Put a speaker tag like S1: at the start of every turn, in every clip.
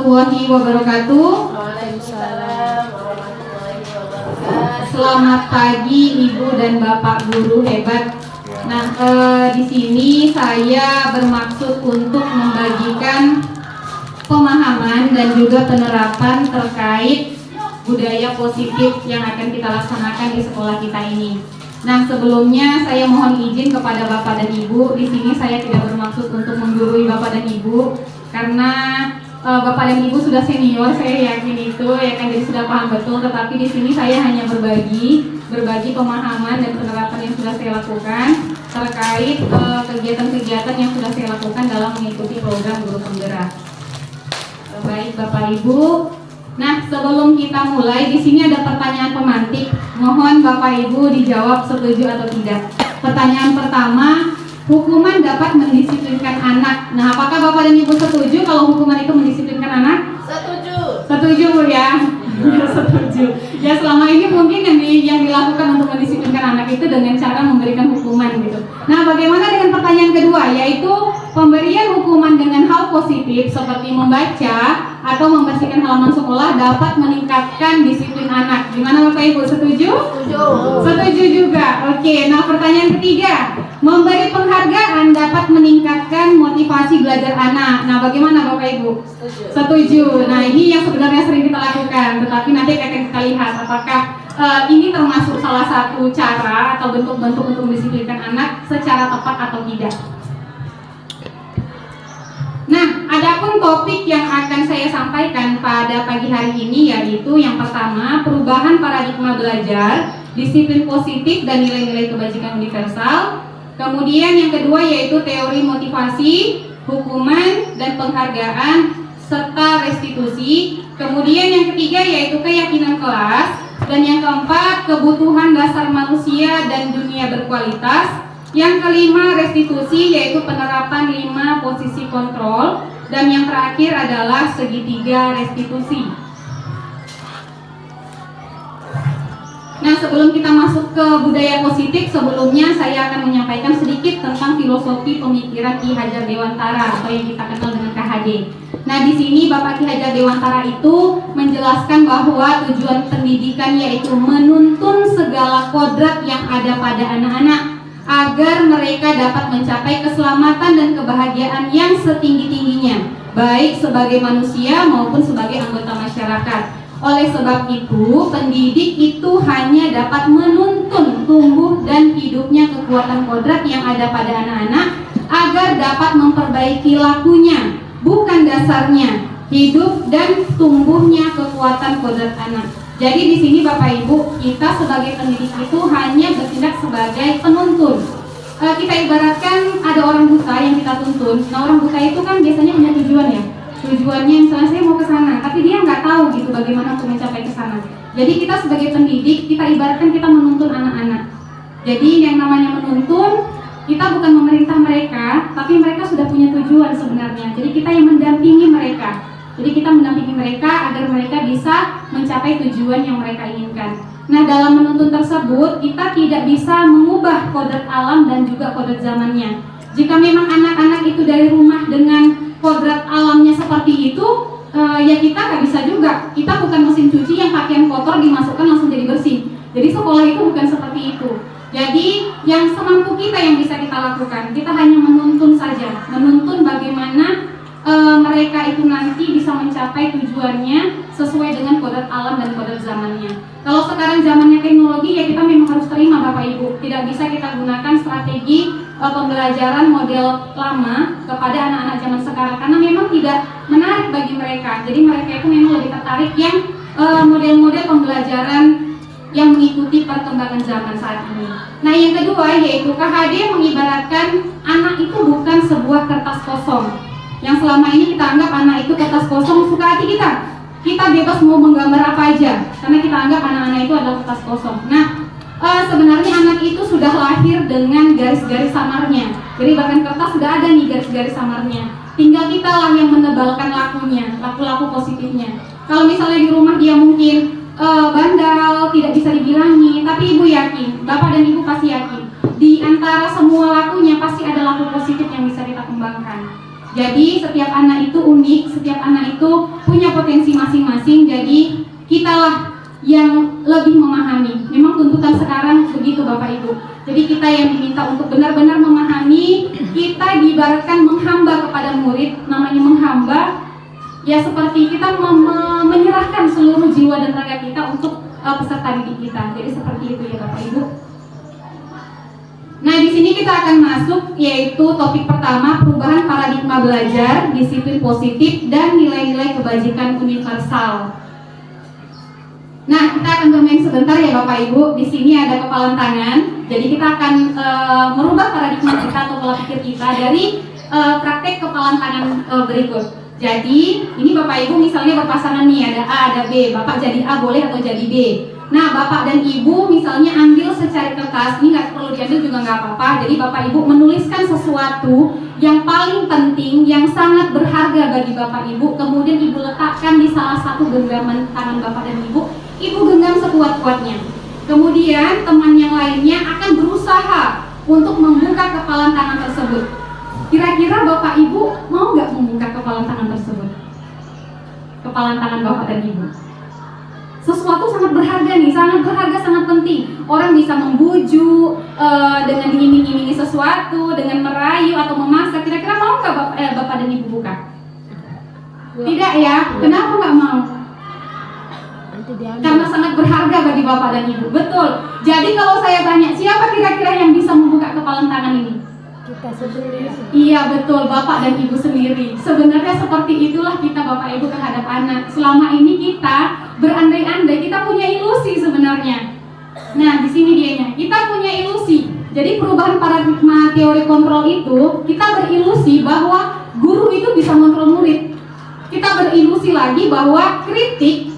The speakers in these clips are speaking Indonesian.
S1: warahmatullahi wabarakatuh.
S2: Waalaikumsalam warahmatullahi wabarakatuh.
S1: Selamat pagi Ibu dan Bapak guru hebat. Nah, di sini saya bermaksud untuk membagikan pemahaman dan juga penerapan terkait budaya positif yang akan kita laksanakan di sekolah kita ini. Nah, sebelumnya saya mohon izin kepada Bapak dan Ibu. Di sini saya tidak bermaksud untuk menggurui Bapak dan Ibu, karena Bapak dan Ibu sudah senior, saya yakin itu ya kan, jadi sudah paham betul. Tetapi di sini saya hanya berbagi pemahaman dan penerapan yang sudah saya lakukan terkait kegiatan-kegiatan yang sudah saya lakukan dalam mengikuti program Guru Penggerak. Baik Bapak Ibu. Nah, sebelum kita mulai, di sini ada pertanyaan pemantik. Mohon Bapak Ibu dijawab setuju atau tidak. Pertanyaan pertama, hukuman dapat mendisiplinkan anak. Nah, apakah Bapak dan Ibu setuju kalau hukuman itu mendisiplinkan anak?
S2: Setuju.
S1: Setuju Bu ya? Ya, setuju. Ya, selama ini mungkin yang dilakukan untuk mendisiplinkan anak itu dengan cara memberikan hukuman gitu. Nah, bagaimana dengan pertanyaan kedua, yaitu pemberian hukuman dengan hal positif seperti membaca atau membersihkan halaman sekolah dapat meningkatkan disiplin anak. Gimana Bapak Ibu, setuju?
S2: Setuju.
S1: Setuju juga. Oke, nah pertanyaan ketiga, memberi penghargaan dapat meningkatkan motivasi belajar anak. Nah, bagaimana Bapak Ibu?
S2: Setuju.
S1: Setuju. Nah, ini yang sebenarnya sering kita lakukan, tetapi nanti akan kita lihat apakah ini termasuk salah satu cara atau bentuk-bentuk untuk mendisiplinkan anak secara tepat atau tidak. Nah, adapun topik yang akan saya sampaikan pada pagi hari ini yaitu yang pertama, perubahan paradigma belajar, disiplin positif dan nilai-nilai kebajikan universal. Kemudian yang kedua yaitu teori motivasi, hukuman dan penghargaan serta restitusi. Kemudian yang ketiga yaitu keyakinan kelas, dan yang keempat kebutuhan dasar manusia dan dunia berkualitas. Yang kelima restitusi yaitu penerapan 5 posisi kontrol, dan yang terakhir adalah segitiga restitusi. Nah, sebelum kita masuk ke budaya positif, sebelumnya saya akan menyampaikan sedikit tentang filosofi pemikiran Ki Hajar Dewantara atau yang kita kenal dengan KHD. Nah, di sini Bapak Ki Hajar Dewantara itu menjelaskan bahwa tujuan pendidikan yaitu menuntun segala kodrat yang ada pada anak-anak agar mereka dapat mencapai keselamatan dan kebahagiaan yang setinggi-tingginya, baik sebagai manusia maupun sebagai anggota masyarakat. Oleh sebab itu, pendidik itu hanya dapat menuntun tumbuh dan hidupnya kekuatan kodrat yang ada pada anak-anak agar dapat memperbaiki lakunya, bukan dasarnya, hidup dan tumbuhnya kekuatan kodrat anak. Jadi di sini Bapak Ibu, kita sebagai pendidik itu hanya bertindak sebagai penuntun. Kita ibaratkan ada orang buta yang kita tuntun. Nah, orang buta itu kan biasanya punya tujuan ya. Tujuannya misalnya saya mau ke sana, tapi dia nggak tahu gitu bagaimana untuk mencapai ke sana. Jadi kita sebagai pendidik, kita ibaratkan kita menuntun anak-anak. Jadi yang namanya menuntun, kita bukan memerintah mereka, tapi mereka sudah punya tujuan sebenarnya. Jadi kita yang mendampingi mereka. Jadi kita mendampingi mereka agar mereka bisa mencapai tujuan yang mereka inginkan. Nah, dalam menuntun tersebut kita tidak bisa mengubah kodrat alam dan juga kodrat zamannya. Jika memang anak-anak itu dari rumah dengan kodrat alamnya seperti itu, ya kita nggak bisa juga. Kita bukan mesin cuci yang pakaian kotor dimasukkan langsung jadi bersih. Jadi sekolah itu bukan seperti itu. Jadi yang semampu kita yang bisa kita lakukan, kita hanya menuntun saja, menuntun bagaimana mereka itu nanti bisa mencapai tujuannya sesuai dengan kodrat alam dan kodrat zamannya. Kalau sekarang zamannya teknologi, ya kita memang harus terima Bapak Ibu. Tidak bisa kita gunakan strategi pembelajaran model lama kepada anak-anak zaman sekarang, karena memang tidak menarik bagi mereka. Jadi mereka itu memang lebih tertarik yang model-model pembelajaran yang mengikuti perkembangan zaman saat ini. Nah, yang kedua yaitu KHD mengibaratkan anak itu bukan sebuah kertas kosong. Yang selama ini kita anggap anak itu kertas kosong, suka hati kita. Kita bebas mau menggambar apa aja, karena kita anggap anak-anak itu adalah kertas kosong. Nah, sebenarnya anak itu sudah lahir dengan garis-garis samarnya. Jadi bahkan kertas sudah ada nih garis-garis samarnya. Tinggal kita lah yang menebalkan lakunya, laku-laku positifnya. Kalau misalnya di rumah dia mungkin bandal, tidak bisa dibilangi, tapi ibu yakin, bapak dan ibu pasti yakin, di antara semua lakunya pasti ada laku positif yang bisa kita kembangkan. Jadi setiap anak itu unik, setiap anak itu punya potensi masing-masing. Jadi kitalah yang lebih memahami. Memang tuntutan sekarang begitu Bapak Ibu. Jadi kita yang diminta untuk benar-benar memahami. Kita diibaratkan menghamba kepada murid. Namanya menghamba, ya seperti kita menyerahkan seluruh jiwa dan raga kita untuk peserta didik kita. Jadi seperti itu ya Bapak Ibu. Nah, di sini kita akan masuk yaitu topik pertama, perubahan paradigma belajar, disiplin positif dan nilai-nilai kebajikan universal. Nah, kita akan bermain sebentar ya Bapak Ibu. Di sini ada kepalan tangan. Jadi kita akan merubah paradigma kita atau pola pikir kita dari praktek kepalan tangan berikut. Jadi ini Bapak Ibu misalnya berpasangan nih, ada A, ada B. Bapak jadi A boleh atau jadi B. Nah, Bapak dan Ibu misalnya ambil secari kertas, ini nggak perlu diambil juga nggak apa-apa. Jadi Bapak Ibu menuliskan sesuatu yang paling penting, yang sangat berharga bagi Bapak Ibu. Kemudian Ibu letakkan di salah satu genggaman tangan Bapak dan Ibu. Ibu genggam sekuat-kuatnya. Kemudian teman yang lainnya akan berusaha untuk membuka kepalan tangan tersebut. Kira-kira Bapak Ibu mau nggak membuka kepalan tangan tersebut? Kepalan tangan Bapak dan Ibu. Sesuatu sangat berharga nih, sangat berharga, sangat penting. Orang bisa membujuk dengan diiming-imingi sesuatu, dengan merayu atau memaksa. Kira-kira mau nggak Bapak dan Ibu buka? Tidak ya? Kenapa nggak mau? Karena sangat berharga bagi Bapak dan Ibu. Betul. Jadi kalau saya tanya, siapa kira-kira yang bisa membuka kepalan tangan ini?
S2: Kita sendiri.
S1: Iya betul, Bapak dan Ibu sendiri. Sebenarnya seperti itulah kita Bapak Ibu terhadap anak. Selama ini kita berandai-andai, kita punya ilusi sebenarnya. Nah, di sini dianya. Kita punya ilusi. Jadi perubahan paradigma teori kontrol itu, kita berilusi bahwa guru itu bisa mengontrol murid. Kita berilusi lagi bahwa kritik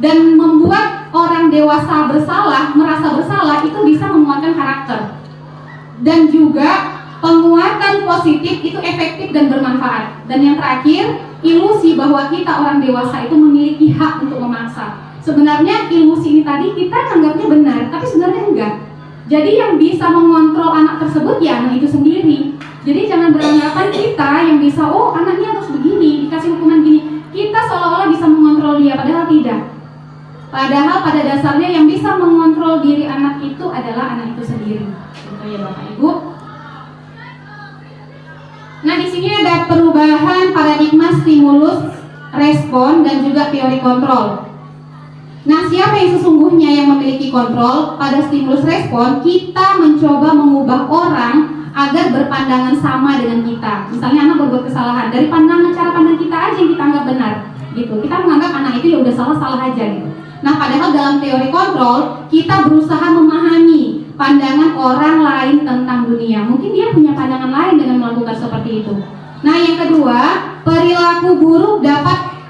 S1: dan membuat orang dewasa bersalah, merasa bersalah itu bisa menguatkan karakter. Dan juga penguatan positif itu efektif dan bermanfaat. Dan yang terakhir, ilusi bahwa kita orang dewasa itu memiliki hak untuk memaksa. Sebenarnya ilusi ini tadi kita anggapnya benar, tapi sebenarnya enggak. Jadi yang bisa mengontrol anak tersebut ya anak itu sendiri. Jadi jangan beranggapan kita yang bisa, oh anaknya harus begini, dikasih hukuman gini. Kita seolah-olah bisa mengontrol dia, padahal tidak. Padahal pada dasarnya yang bisa mengontrol diri anak itu adalah anak itu sendiri. Gitu ya Bapak Ibu. Nah, di sini ada perubahan paradigma stimulus, respon, dan juga teori kontrol. Nah, siapa yang sesungguhnya yang memiliki kontrol? Pada stimulus respon, kita mencoba mengubah orang agar berpandangan sama dengan kita. Misalnya anak berbuat kesalahan, dari pandangan cara pandang kita aja yang kita anggap benar, gitu. Kita menganggap anak itu ya udah salah aja gitu. Nah, padahal dalam teori kontrol, kita berusaha memahami pandangan orang lain tentang dunia. Mungkin dia punya pandangan lain dengan melakukan seperti itu. Nah, yang kedua, perilaku buruk dapat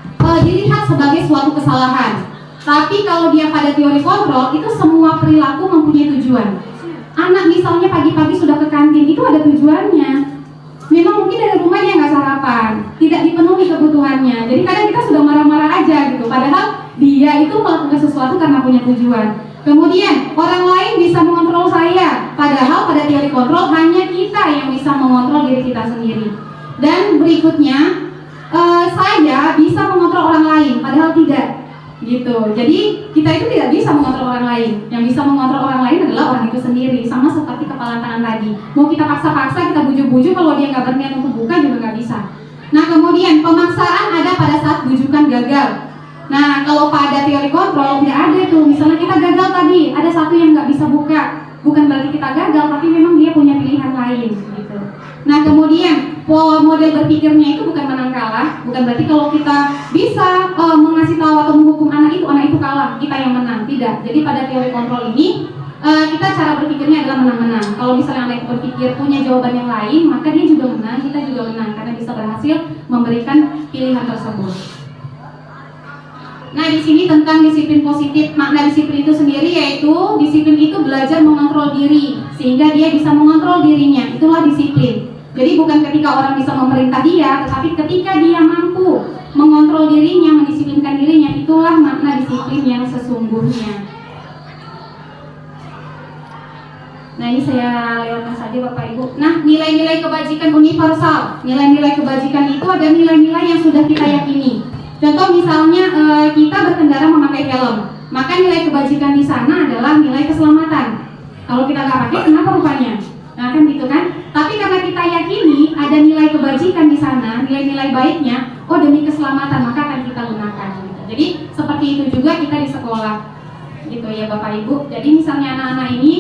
S1: dilihat sebagai suatu kesalahan. Tapi kalau dia pada teori kontrol, itu semua perilaku mempunyai tujuan. Anak misalnya pagi-pagi sudah ke kantin, itu ada tujuannya. Memang mungkin dari rumah dia nggak sarapan, tidak dipenuhi kebutuhannya. Jadi kadang kita sudah marah-marah aja gitu. Padahal dia itu melakukan sesuatu karena punya tujuan. Kemudian orang lain bisa mengontrol saya, padahal pada teori kontrol hanya kita yang bisa mengontrol diri kita sendiri. Dan berikutnya, saya bisa mengontrol orang lain, padahal tidak. Gitu. Jadi kita itu tidak bisa mengontrol orang lain. Yang bisa mengontrol orang lain adalah orang itu sendiri. Sama seperti kepalan tangan tadi. Mau kita paksa-paksa, kita bujuk-bujuk, kalau dia nggak berniat untuk buka juga nggak bisa. Nah, kemudian pemaksaan ada pada saat bujukan gagal. Nah, kalau pada teori kontrol tidak ada itu. Misalnya kita gagal tadi, ada satu yang nggak bisa buka. Bukan berarti kita gagal, tapi memang dia punya pilihan lain. Gitu. Nah, kemudian model berpikirnya itu bukan menang kalah. Bukan berarti kalau kita bisa mengasih tahu atau menghukum anak itu kalah, kita yang menang. Tidak. Jadi pada teori kontrol ini kita cara berpikirnya adalah menang-menang. Kalau misalnya anak berpikir punya jawaban yang lain, maka dia juga menang, kita juga menang karena bisa berhasil memberikan pilihan tersebut. Nah, di sini tentang disiplin positif, makna disiplin itu sendiri yaitu disiplin itu belajar mengontrol diri sehingga dia bisa mengontrol dirinya. Itulah disiplin. Jadi bukan ketika orang bisa memerintah dia, tetapi ketika dia mampu mengontrol dirinya, mendisiplinkan dirinya, itulah makna disiplin yang sesungguhnya. Nah ini saya lewatkan saja Bapak Ibu. Nah nilai-nilai kebajikan universal. Nilai-nilai kebajikan itu ada nilai-nilai yang sudah kita yakini. Contoh misalnya kita berkendara memakai helm, maka nilai kebajikan di sana adalah nilai keselamatan. Kalau kita nggak pakai, kenapa rupanya? Nah kan gitu kan. Tapi karena kita yakini ada nilai kebajikan di sana, nilai-nilai baiknya, oh demi keselamatan maka akan kita gunakan. Gitu. Jadi seperti itu juga kita di sekolah, gitu ya Bapak Ibu. Jadi misalnya anak-anak ini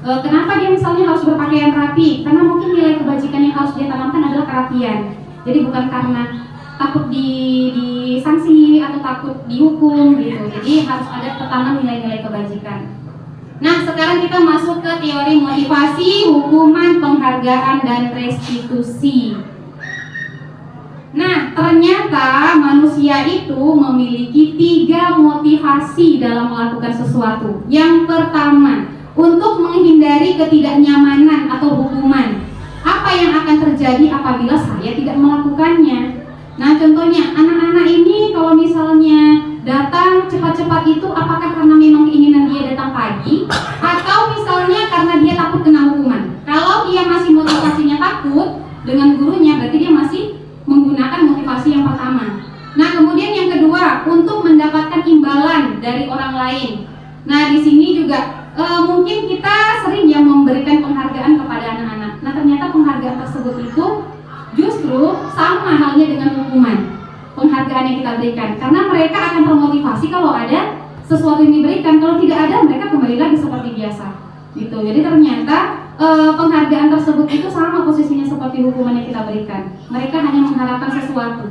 S1: kenapa dia misalnya harus berpakaian rapi? Karena mungkin nilai kebajikan yang harus dia tanamkan adalah kerapian. Jadi bukan karena takut disanksi atau takut dihukum gitu. Jadi harus ada tertanam nilai-nilai kebajikan. Nah, sekarang kita masuk ke teori motivasi, hukuman, penghargaan, dan restitusi. Nah, ternyata manusia itu memiliki 3 motivasi dalam melakukan sesuatu. Yang pertama, untuk menghindari ketidaknyamanan atau hukuman. Apa yang akan terjadi apabila saya tidak melakukannya? Nah, contohnya anak-anak ini kalau misalnya datang cepat-cepat itu apakah karena memang keinginan dia datang pagi atau misalnya karena dia takut kena hukuman? Kalau dia masih motivasinya takut dengan gurunya, berarti dia masih menggunakan motivasi yang pertama. Nah, kemudian yang kedua, untuk mendapatkan imbalan dari orang lain. Nah, di sini juga mungkin kita sering ya memberikan penghargaan kepada anak-anak. Nah, ternyata penghargaan tersebut itu justru sama halnya dengan hukuman. Penghargaan yang kita berikan, karena mereka akan termotivasi kalau ada sesuatu yang diberikan. Kalau tidak ada, mereka kembali lagi seperti biasa. Gitu. Jadi ternyata penghargaan tersebut itu sama posisinya seperti hukuman yang kita berikan. Mereka hanya mengharapkan sesuatu.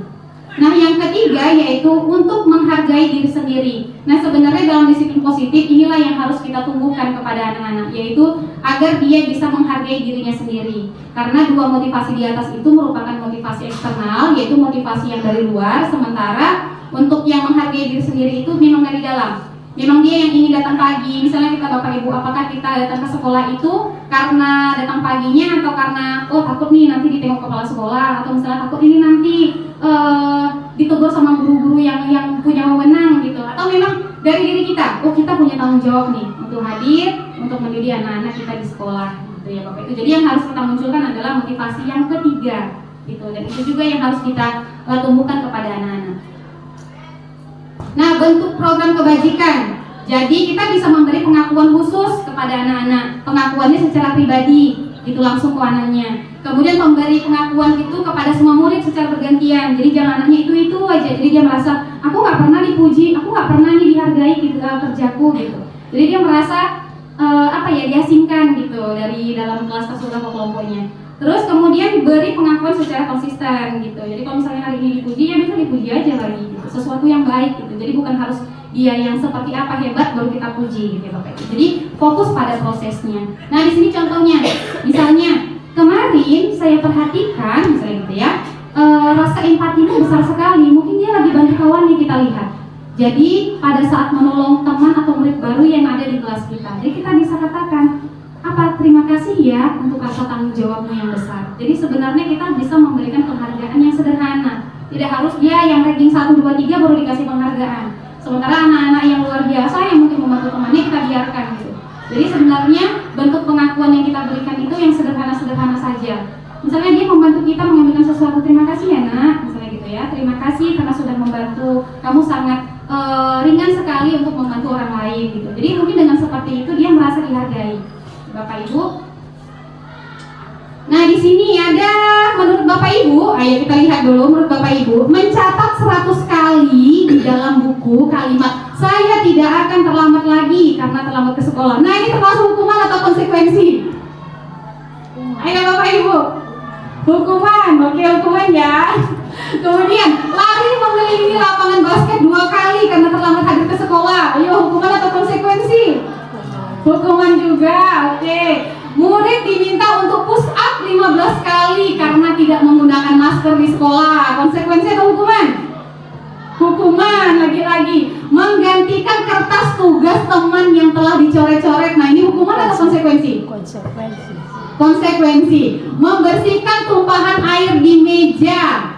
S1: Nah, yang ketiga yaitu untuk menghargai diri sendiri. Nah, sebenarnya dalam disiplin positif inilah yang harus kita tumbuhkan kepada anak-anak, yaitu agar dia bisa menghargai dirinya sendiri. Karena 2 motivasi di atas itu merupakan motivasi eksternal, yaitu motivasi yang dari luar, sementara untuk yang menghargai diri sendiri itu memang dari dalam. Memang dia yang ingin datang pagi. Misalnya kita Bapak Ibu, apakah kita datang ke sekolah itu karena datang paginya atau karena takut nih nanti ditengok kepala sekolah, atau misalnya takut ini nanti ditegur sama guru-guru yang punya wewenang gitu, atau memang dari diri kita, kita punya tanggung jawab nih untuk hadir untuk mendidik anak-anak kita di sekolah gitu ya Bapak Ibu. Jadi yang harus kita munculkan adalah motivasi yang ketiga gitu, dan itu juga yang harus kita tumbuhkan kepada anak-anak. Nah, bentuk program kebajikan. Jadi kita bisa memberi pengakuan khusus kepada anak-anak. Pengakuannya secara pribadi, itu langsung ke anaknya. Kemudian memberi pengakuan itu kepada semua murid secara bergantian. Jadi jangan anaknya itu aja. Jadi dia merasa, aku nggak pernah dipuji, aku nggak pernah nih dihargai gitu, kerjaku gitu. Jadi dia merasa diasingkan gitu dari dalam kelas tersebut atau kelompoknya. Terus kemudian beri pengakuan secara konsisten gitu. Jadi kalau misalnya hari ini dipuji, ya bisa dipuji aja lagi gitu. Sesuatu yang baik gitu. Jadi bukan harus dia yang seperti apa hebat baru kita puji gitu ya Bapak. Jadi fokus pada prosesnya. Nah, di sini contohnya, misalnya kemarin saya perhatikan misalnya gitu ya, rasa empatinya besar sekali. Mungkin dia lagi bantu kawannya, kita lihat. Jadi pada saat menolong teman atau murid baru yang ada di kelas kita, jadi kita bisa katakan, terima kasih ya untuk rasa tanggung jawabmu yang besar. Jadi sebenarnya kita bisa memberikan penghargaan yang sederhana. Tidak harus dia yang ranking 1, 2, 3 baru dikasih penghargaan. Sementara anak-anak yang luar biasa yang mungkin membantu temannya kita biarkan gitu. Jadi sebenarnya bentuk pengakuan yang kita berikan itu yang sederhana-sederhana saja. Misalnya dia membantu kita mengambilkan sesuatu, terima kasih ya nak, misalnya gitu ya. Terima kasih karena sudah membantu. Kamu sangat ringan sekali untuk membantu orang lain gitu. Jadi mungkin dengan seperti itu dia merasa dihargai. Bapak Ibu. Nah, di sini ada menurut Bapak Ibu, ayo kita lihat dulu menurut Bapak Ibu, mencatat 100 kali di dalam buku kalimat saya tidak akan terlambat lagi karena terlambat ke sekolah. Nah, ini termasuk hukuman atau konsekuensi? Ayo Bapak Ibu. Hukuman, oke hukuman ya. Kemudian lari mengelilingi lapangan basket 2 kali karena terlambat hadir ke sekolah. Ayo hukuman atau konsekuensi? Hukuman juga, oke. Murid diminta untuk push up 15 kali karena tidak menggunakan masker di sekolah. Konsekuensi atau hukuman? Hukuman, lagi-lagi menggantikan kertas tugas teman yang telah dicoret-coret. Nah, ini hukuman atau konsekuensi? Konsekuensi. Membersihkan tumpahan air di meja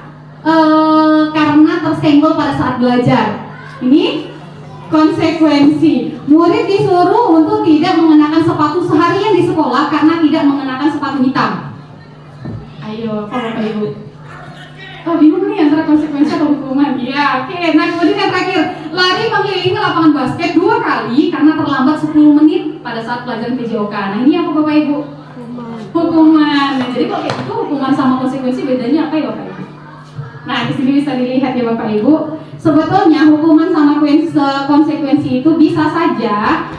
S1: karena tersenggol pada saat belajar. Ini konsekuensi. Murid disuruh untuk tidak mengenakan sepatu seharian di sekolah karena tidak mengenakan sepatu hitam. Ayo, Bapak Ibu. Oh, bingung nih antara konsekuensi atau hukuman. Iya, oke. Nah, kemudian yang terakhir, lari mengelilingi lapangan basket 2 kali karena terlambat 10 menit pada saat pelajaran PJOK. Nah, ini apa Bapak Ibu? Hukuman. Nah, jadi kalau kayak gitu hukuman sama konsekuensi bedanya apa ya Bapak Ibu? Nah, di sini bisa dilihat ya Bapak Ibu. Sebetulnya hukuman sama konsekuensi itu bisa saja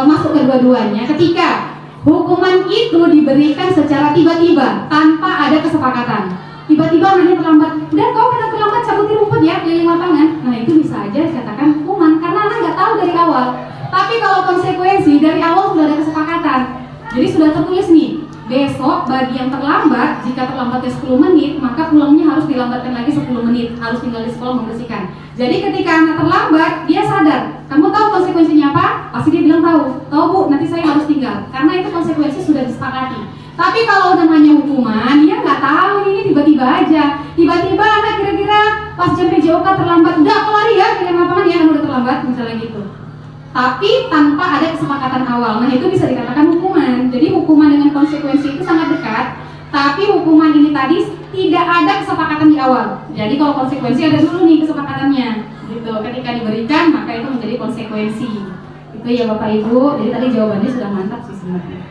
S1: masuk kedua-duanya ketika hukuman itu diberikan secara tiba-tiba tanpa ada kesepakatan. Tiba-tiba anaknya terlambat, udah kau kena terlambat cabuti rumput ya keliling lapangan. Nah, itu bisa aja dikatakan hukuman karena anak nggak tahu dari awal. Tapi kalau konsekuensi dari awal sudah ada kesepakatan. Jadi sudah tertulis nih, besok bagi yang terlambat, jika terlambatnya 10 menit, maka pulangnya harus dilambatkan lagi 10 menit, harus tinggal di sekolah membersihkan. Jadi ketika anak terlambat, dia sadar, kamu tahu konsekuensinya apa? Pasti dia bilang tahu Bu, nanti saya harus tinggal, karena itu konsekuensi sudah disepakati. Tapi kalau namanya hukuman, dia nggak tahu ini tiba-tiba aja. Tiba-tiba anak kira-kira pas jam PJOK terlambat, udah aku lari ya, kalian lapangan ya, udah terlambat, misalnya gitu. Tapi tanpa ada kesepakatan awal. Nah, itu bisa dikatakan hukuman. Jadi hukuman dengan konsekuensi itu sangat dekat. Tapi hukuman ini tadi tidak ada kesepakatan di awal. Jadi kalau konsekuensi ada dulu nih kesepakatannya. Gitu. Ketika diberikan maka itu menjadi konsekuensi. Itu ya Bapak Ibu. Jadi tadi jawabannya sudah mantap sih sebenarnya.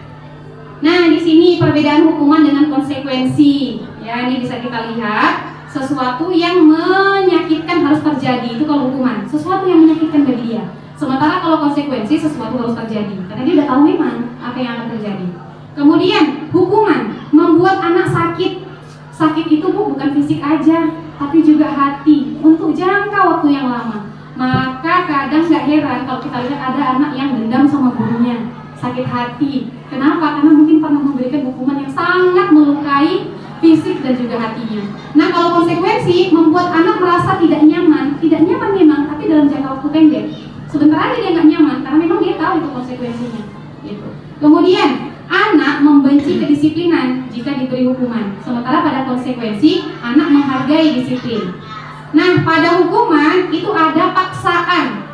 S1: Nah, di sini perbedaan hukuman dengan konsekuensi. Ya, ini bisa kita lihat. Sesuatu yang menyakitkan harus terjadi. Itu kalau hukuman. Sesuatu yang menyakitkan bagi dia. Sementara kalau konsekuensi sesuatu harus terjadi karena dia udah tahu memang apa yang akan terjadi. Kemudian hukuman membuat anak sakit. Sakit itu bukan fisik aja, tapi juga hati untuk jangka waktu yang lama. Maka kadang gak heran kalau kita lihat ada anak yang dendam sama gurunya, sakit hati. Kenapa? Karena mungkin pernah memberikan hukuman yang sangat melukai fisik dan juga hatinya. Nah, kalau konsekuensi membuat anak merasa tidak nyaman memang, tapi dalam jangka waktu pendek. Sebentar aja dia nggak nyaman karena memang dia tahu itu konsekuensinya. Gitu. Kemudian anak membenci kedisiplinan jika diberi hukuman. Sementara pada konsekuensi anak menghargai disiplin. Nah, pada hukuman itu ada paksaan.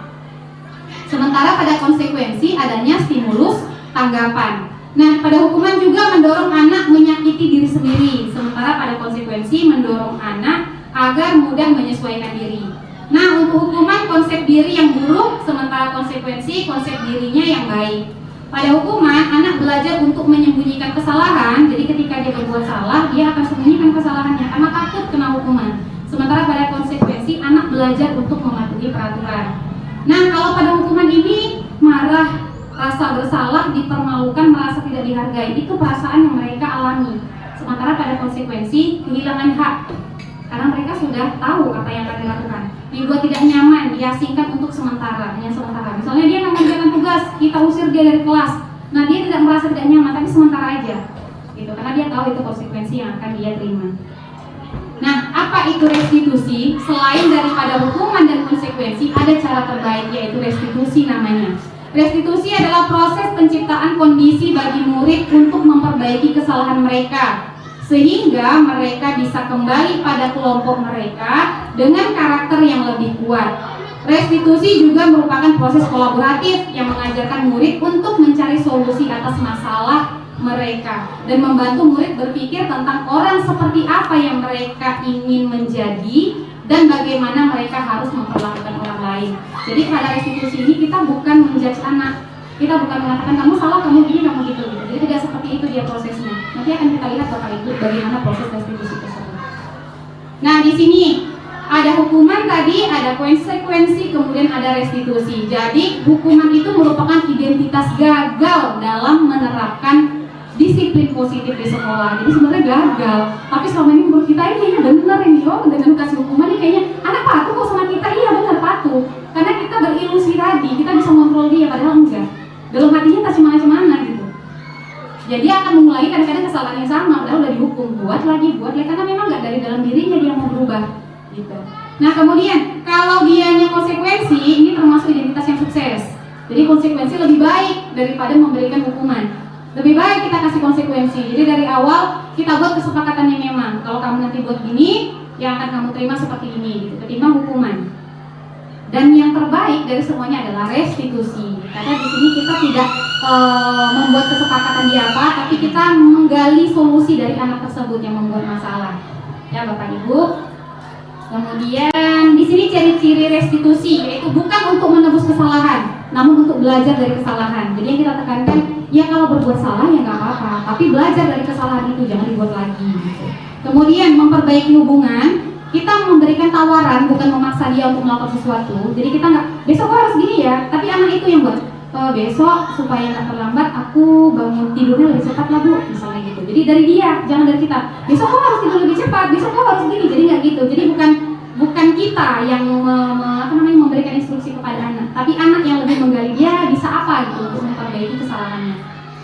S1: Sementara pada konsekuensi adanya stimulus tanggapan. Nah, pada hukuman juga mendorong anak menyakiti diri sendiri. Sementara pada konsekuensi mendorong anak agar mudah menyesuaikan diri. Nah, untuk hukuman konsep diri yang buruk, sementara konsekuensi konsep dirinya yang baik. Pada hukuman, anak belajar untuk menyembunyikan kesalahan. Jadi ketika dia berbuat salah, dia akan sembunyikan kesalahannya karena takut kena hukuman. Sementara pada konsekuensi, anak belajar untuk mematuhi peraturan. Nah, kalau pada hukuman ini marah, rasa bersalah, dipermalukan, merasa tidak dihargai, itu perasaan yang mereka alami. Sementara pada konsekuensi, kehilangan hak. Karena mereka sudah tahu apa yang akan dilakukan. Dibuat tidak nyaman, diasingkan untuk sementara, hanya sementara. Misalnya dia nggak mengerjakan tugas, kita usir dia dari kelas. Nah, dia tidak merasa tidak nyaman, tapi sementara aja. Gitu, karena dia tahu itu konsekuensi yang akan dia terima. Nah, apa itu restitusi? Selain daripada hukuman dan konsekuensi, ada cara terbaik, yaitu restitusi namanya. Restitusi adalah proses penciptaan kondisi bagi murid untuk memperbaiki kesalahan mereka, sehingga mereka bisa kembali pada kelompok mereka dengan karakter yang lebih kuat. Restitusi juga merupakan proses kolaboratif yang mengajarkan murid untuk mencari solusi atas masalah mereka dan membantu murid berpikir tentang orang seperti apa yang mereka ingin menjadi dan bagaimana mereka harus memperlakukan orang lain. Jadi pada restitusi ini kita bukan menjudge anak. Kita bukan mengatakan kamu salah, kamu gini, kamu gitu. Jadi tidak seperti itu dia prosesnya. Nanti akan kita lihat Bapak Ibu bagaimana proses restitusi tersebut. Nah, di sini ada hukuman tadi, ada konsekuensi, kemudian ada restitusi. Jadi hukuman itu merupakan identitas gagal dalam menerapkan disiplin positif di sekolah. Jadi sebenarnya gagal, tapi selama ini menurut kita ini kayaknya benar ini. Oh, dengan kasih hukuman ini kayaknya anak patuh kok sama kita. Iya benar patuh, karena kita berilusi tadi kita bisa mengontrol dia, padahal enggak. Dalam hatinya tak cemana-cemana gitu. Jadi akan mengulangi kadang-kadang kesalahan yang sama, padahal udah dihukum, buat lagi, karena memang nggak dari dalam dirinya dia mau berubah gitu. Nah, kemudian kalau dianya konsekuensi, ini termasuk identitas yang sukses. Jadi konsekuensi lebih baik daripada memberikan hukuman. Lebih baik kita kasih konsekuensi. Jadi dari awal kita buat kesepakatannya memang, kalau kamu nanti buat gini, yang akan kamu terima seperti ini gitu, ketimbang hukuman. Dan yang terbaik dari semuanya adalah restitusi. Karena di sini kita tidak membuat kesepakatan di apa, tapi kita menggali solusi dari anak tersebut yang membuat masalah. Ya Bapak Ibu. Kemudian di sini ciri-ciri restitusi, yaitu bukan untuk menebus kesalahan, namun untuk belajar dari kesalahan. Jadi yang kita tekankan, ya kalau berbuat salah ya nggak apa-apa, tapi belajar dari kesalahan itu, jangan dibuat lagi. Kemudian memperbaiki hubungan, kita memberikan tawaran, bukan memaksa dia untuk melakukan sesuatu. Jadi kita nggak, besok kok harus gini ya, tapi anak itu yang buat, besok supaya nggak terlambat, aku bangun tidurnya lebih cepat lah Bu, misalnya gitu. Jadi dari dia, jangan dari kita. Besok kok harus tidur lebih cepat, besok kok harus gini. Jadi nggak gitu. Jadi bukan kita yang memberikan instruksi kepada anak, tapi anak yang lebih menggali dia bisa apa gitu untuk memperbaiki kesalahannya.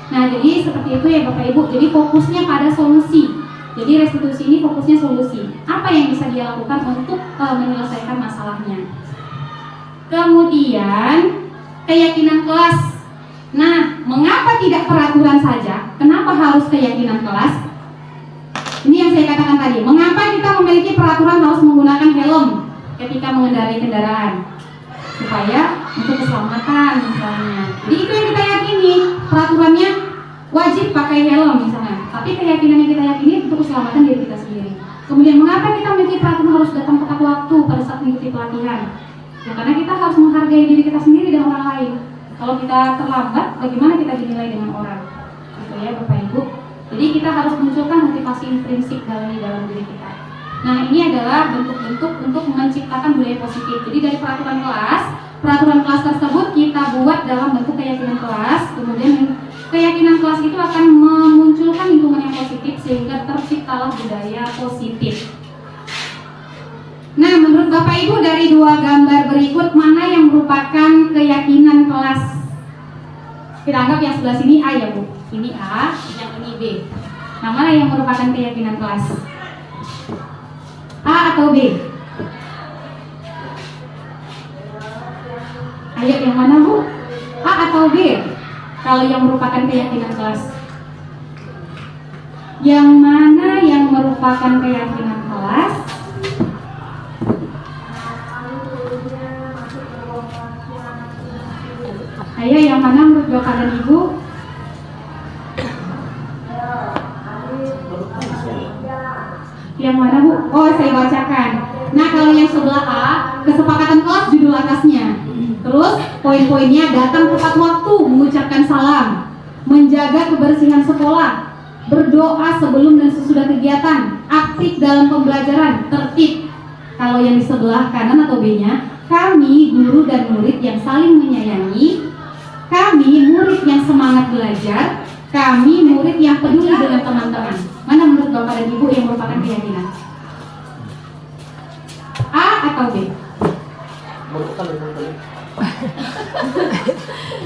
S1: Nah jadi seperti itu ya Bapak Ibu. Jadi fokusnya pada solusi. Jadi restitusi ini fokusnya solusi. Apa yang bisa dia lakukan untuk menyelesaikan masalahnya. Kemudian keyakinan kelas. Nah, mengapa tidak peraturan saja? Kenapa harus keyakinan kelas? Ini yang saya katakan tadi. Mengapa kita memiliki peraturan harus menggunakan helm ketika mengendarai kendaraan? Supaya untuk keselamatan misalnya. Jadi itu yang kita yakini. Peraturannya wajib pakai helm misalnya. Tapi keyakinan yang kita yakini untuk keselamatan diri kita sendiri. Kemudian mengapa kita memiliki peraturan harus datang tepat waktu pada saat mengikuti pelatihan? Ya karena kita harus menghargai diri kita sendiri dan orang lain. Kalau kita terlambat, bagaimana kita dinilai dengan orang? Gitu ya Bapak Ibu. Jadi kita harus munculkan motivasi intrinsik dalam diri kita. Nah ini adalah bentuk-bentuk untuk menciptakan budaya positif. Jadi dari peraturan kelas tersebut kita buat dalam bentuk keyakinan kelas. Kemudian keyakinan kelas itu akan memunculkan lingkungan yang positif sehingga terciptalah budaya positif. Nah, menurut Bapak Ibu dari dua gambar berikut mana yang merupakan keyakinan kelas? Kita anggap yang sebelah sini A ya Bu. Ini A, yang ini B. Nah, mana yang merupakan keyakinan kelas? A atau B? Ayo yang mana Bu? A atau B? Kalau yang merupakan keyakinan kelas. Yang mana yang merupakan keyakinan kelas? Ayo yang mana menurut Bapak dan Ibu? Yang mana Bu? Oh saya bacakan. Nah kalau yang sebelah A, kesepakatan kelas judul atasnya. Terus poin-poinnya datang tepat waktu, mengucapkan salam, menjaga kebersihan sekolah, berdoa sebelum dan sesudah kegiatan, aktif dalam pembelajaran, tertib. Kalau yang di sebelah kanan atau B-nya, kami guru dan murid yang saling menyayangi, kami murid yang semangat belajar, kami murid yang peduli dengan teman-teman. Mana menurut Bapak dan Ibu yang merupakan keyakinan? A atau B?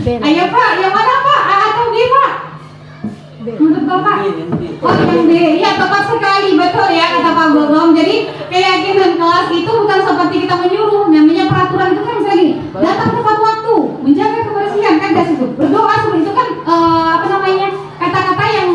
S1: Ayo Pak, yang mana Pak? A atau B Pak? Menurut Bapak? Oh yang B, ya tepat sekali, betul ya kata Pak Gogom. Jadi keyakinan kelas itu bukan seperti kita menyuruh, namanya peraturan itu kan misalnya gini, datang tepat waktu, menjaga kebersihan kan dari situ, berdoa seperti itu kan kata-kata yang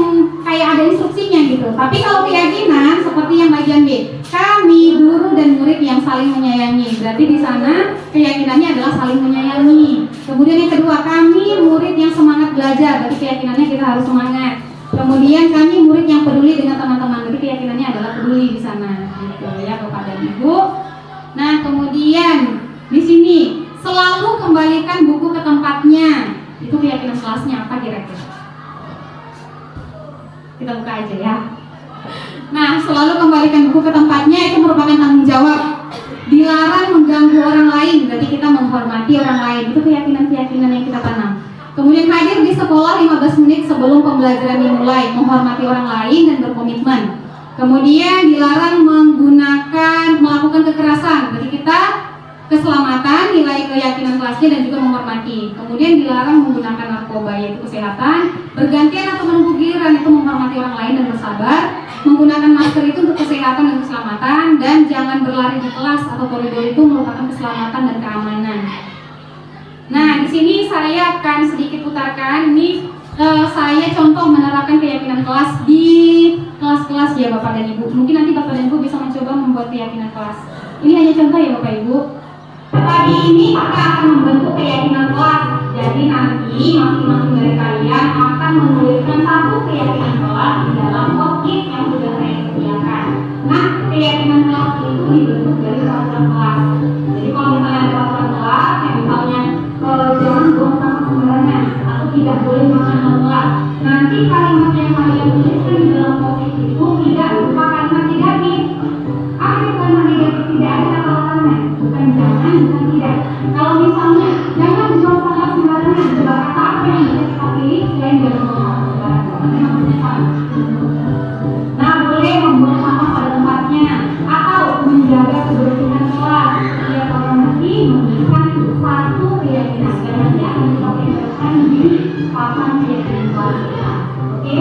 S1: kayak ada instruksinya gitu. Tapi kalau keyakinan seperti yang bagian B, kami guru dan murid yang saling menyayangi, berarti di sana keyakinannya adalah saling menyayangi. Kemudian yang kedua, kami murid yang semangat belajar, berarti keyakinannya kita harus semangat. Kemudian kami murid yang peduli dengan teman-teman, berarti keyakinannya adalah peduli di sana, gitu ya Bapak dan Ibu. Nah kemudian di sini selalu kembalikan buku ke tempatnya, itu keyakinan kelasnya apa kira-kira? Kita buka aja ya. Nah selalu kembalikan buku ke tempatnya itu merupakan tanggung jawab. Dilarang mengganggu orang lain, berarti kita menghormati orang lain, itu keyakinan-keyakinan yang kita tanam. Kemudian hadir di sekolah 15 menit sebelum pembelajaran dimulai, menghormati orang lain dan berkomitmen. Kemudian dilarang melakukan kekerasan, berarti kita keselamatan, nilai keyakinan kelasnya dan juga menghormati. Kemudian dilarang menggunakan narkoba, yaitu kesehatan, bergantian atau menunggu giliran, itu menghormati orang lain dan bersabar. Menggunakan masker itu untuk kesehatan dan keselamatan, dan jangan berlari di kelas atau koridor itu merupakan keselamatan dan keamanan. Nah, di sini saya akan sedikit putarkan. Ini saya contoh menerapkan keyakinan kelas di kelas-kelas ya Bapak dan Ibu. Mungkin nanti Bapak dan Ibu bisa mencoba membuat keyakinan kelas. Ini hanya contoh ya Bapak Ibu. Pagi ini kita akan membentuk keyakinan kelas. Jadi nanti masing-masing dari kalian akan menuliskan satu keyakinan kelas di dalam post-it yang sudah saya sediakan. Nah, keyakinan kelas itu dibentuk dari peraturan kelas. Jadi kalau misalnya ada peraturan kelas, yang misalnya jangan buang sampah sembarangan atau tidak boleh makan dalam kelas. Nanti kalimat yang kalian tuliskan di dalam post-it itu tidak berupa kalimat negatif. Apa itu kalimat negatif? Tidak ada kata larangan. Bukan jangan, bukan tidak. Kalau misalnya jangan buang sampah sembarangan, coba kata apa yang bisa kita pilih selain jangan buang sampah sembarangan? Memang benar. Nah, boleh membuang sampah pada tempatnya atau menjaga kebersihan kelas. Setiap orang nanti memberikan satu keyakinan dan nanti akan kita tempelkan di papan keyakinan kelas kita. Oke?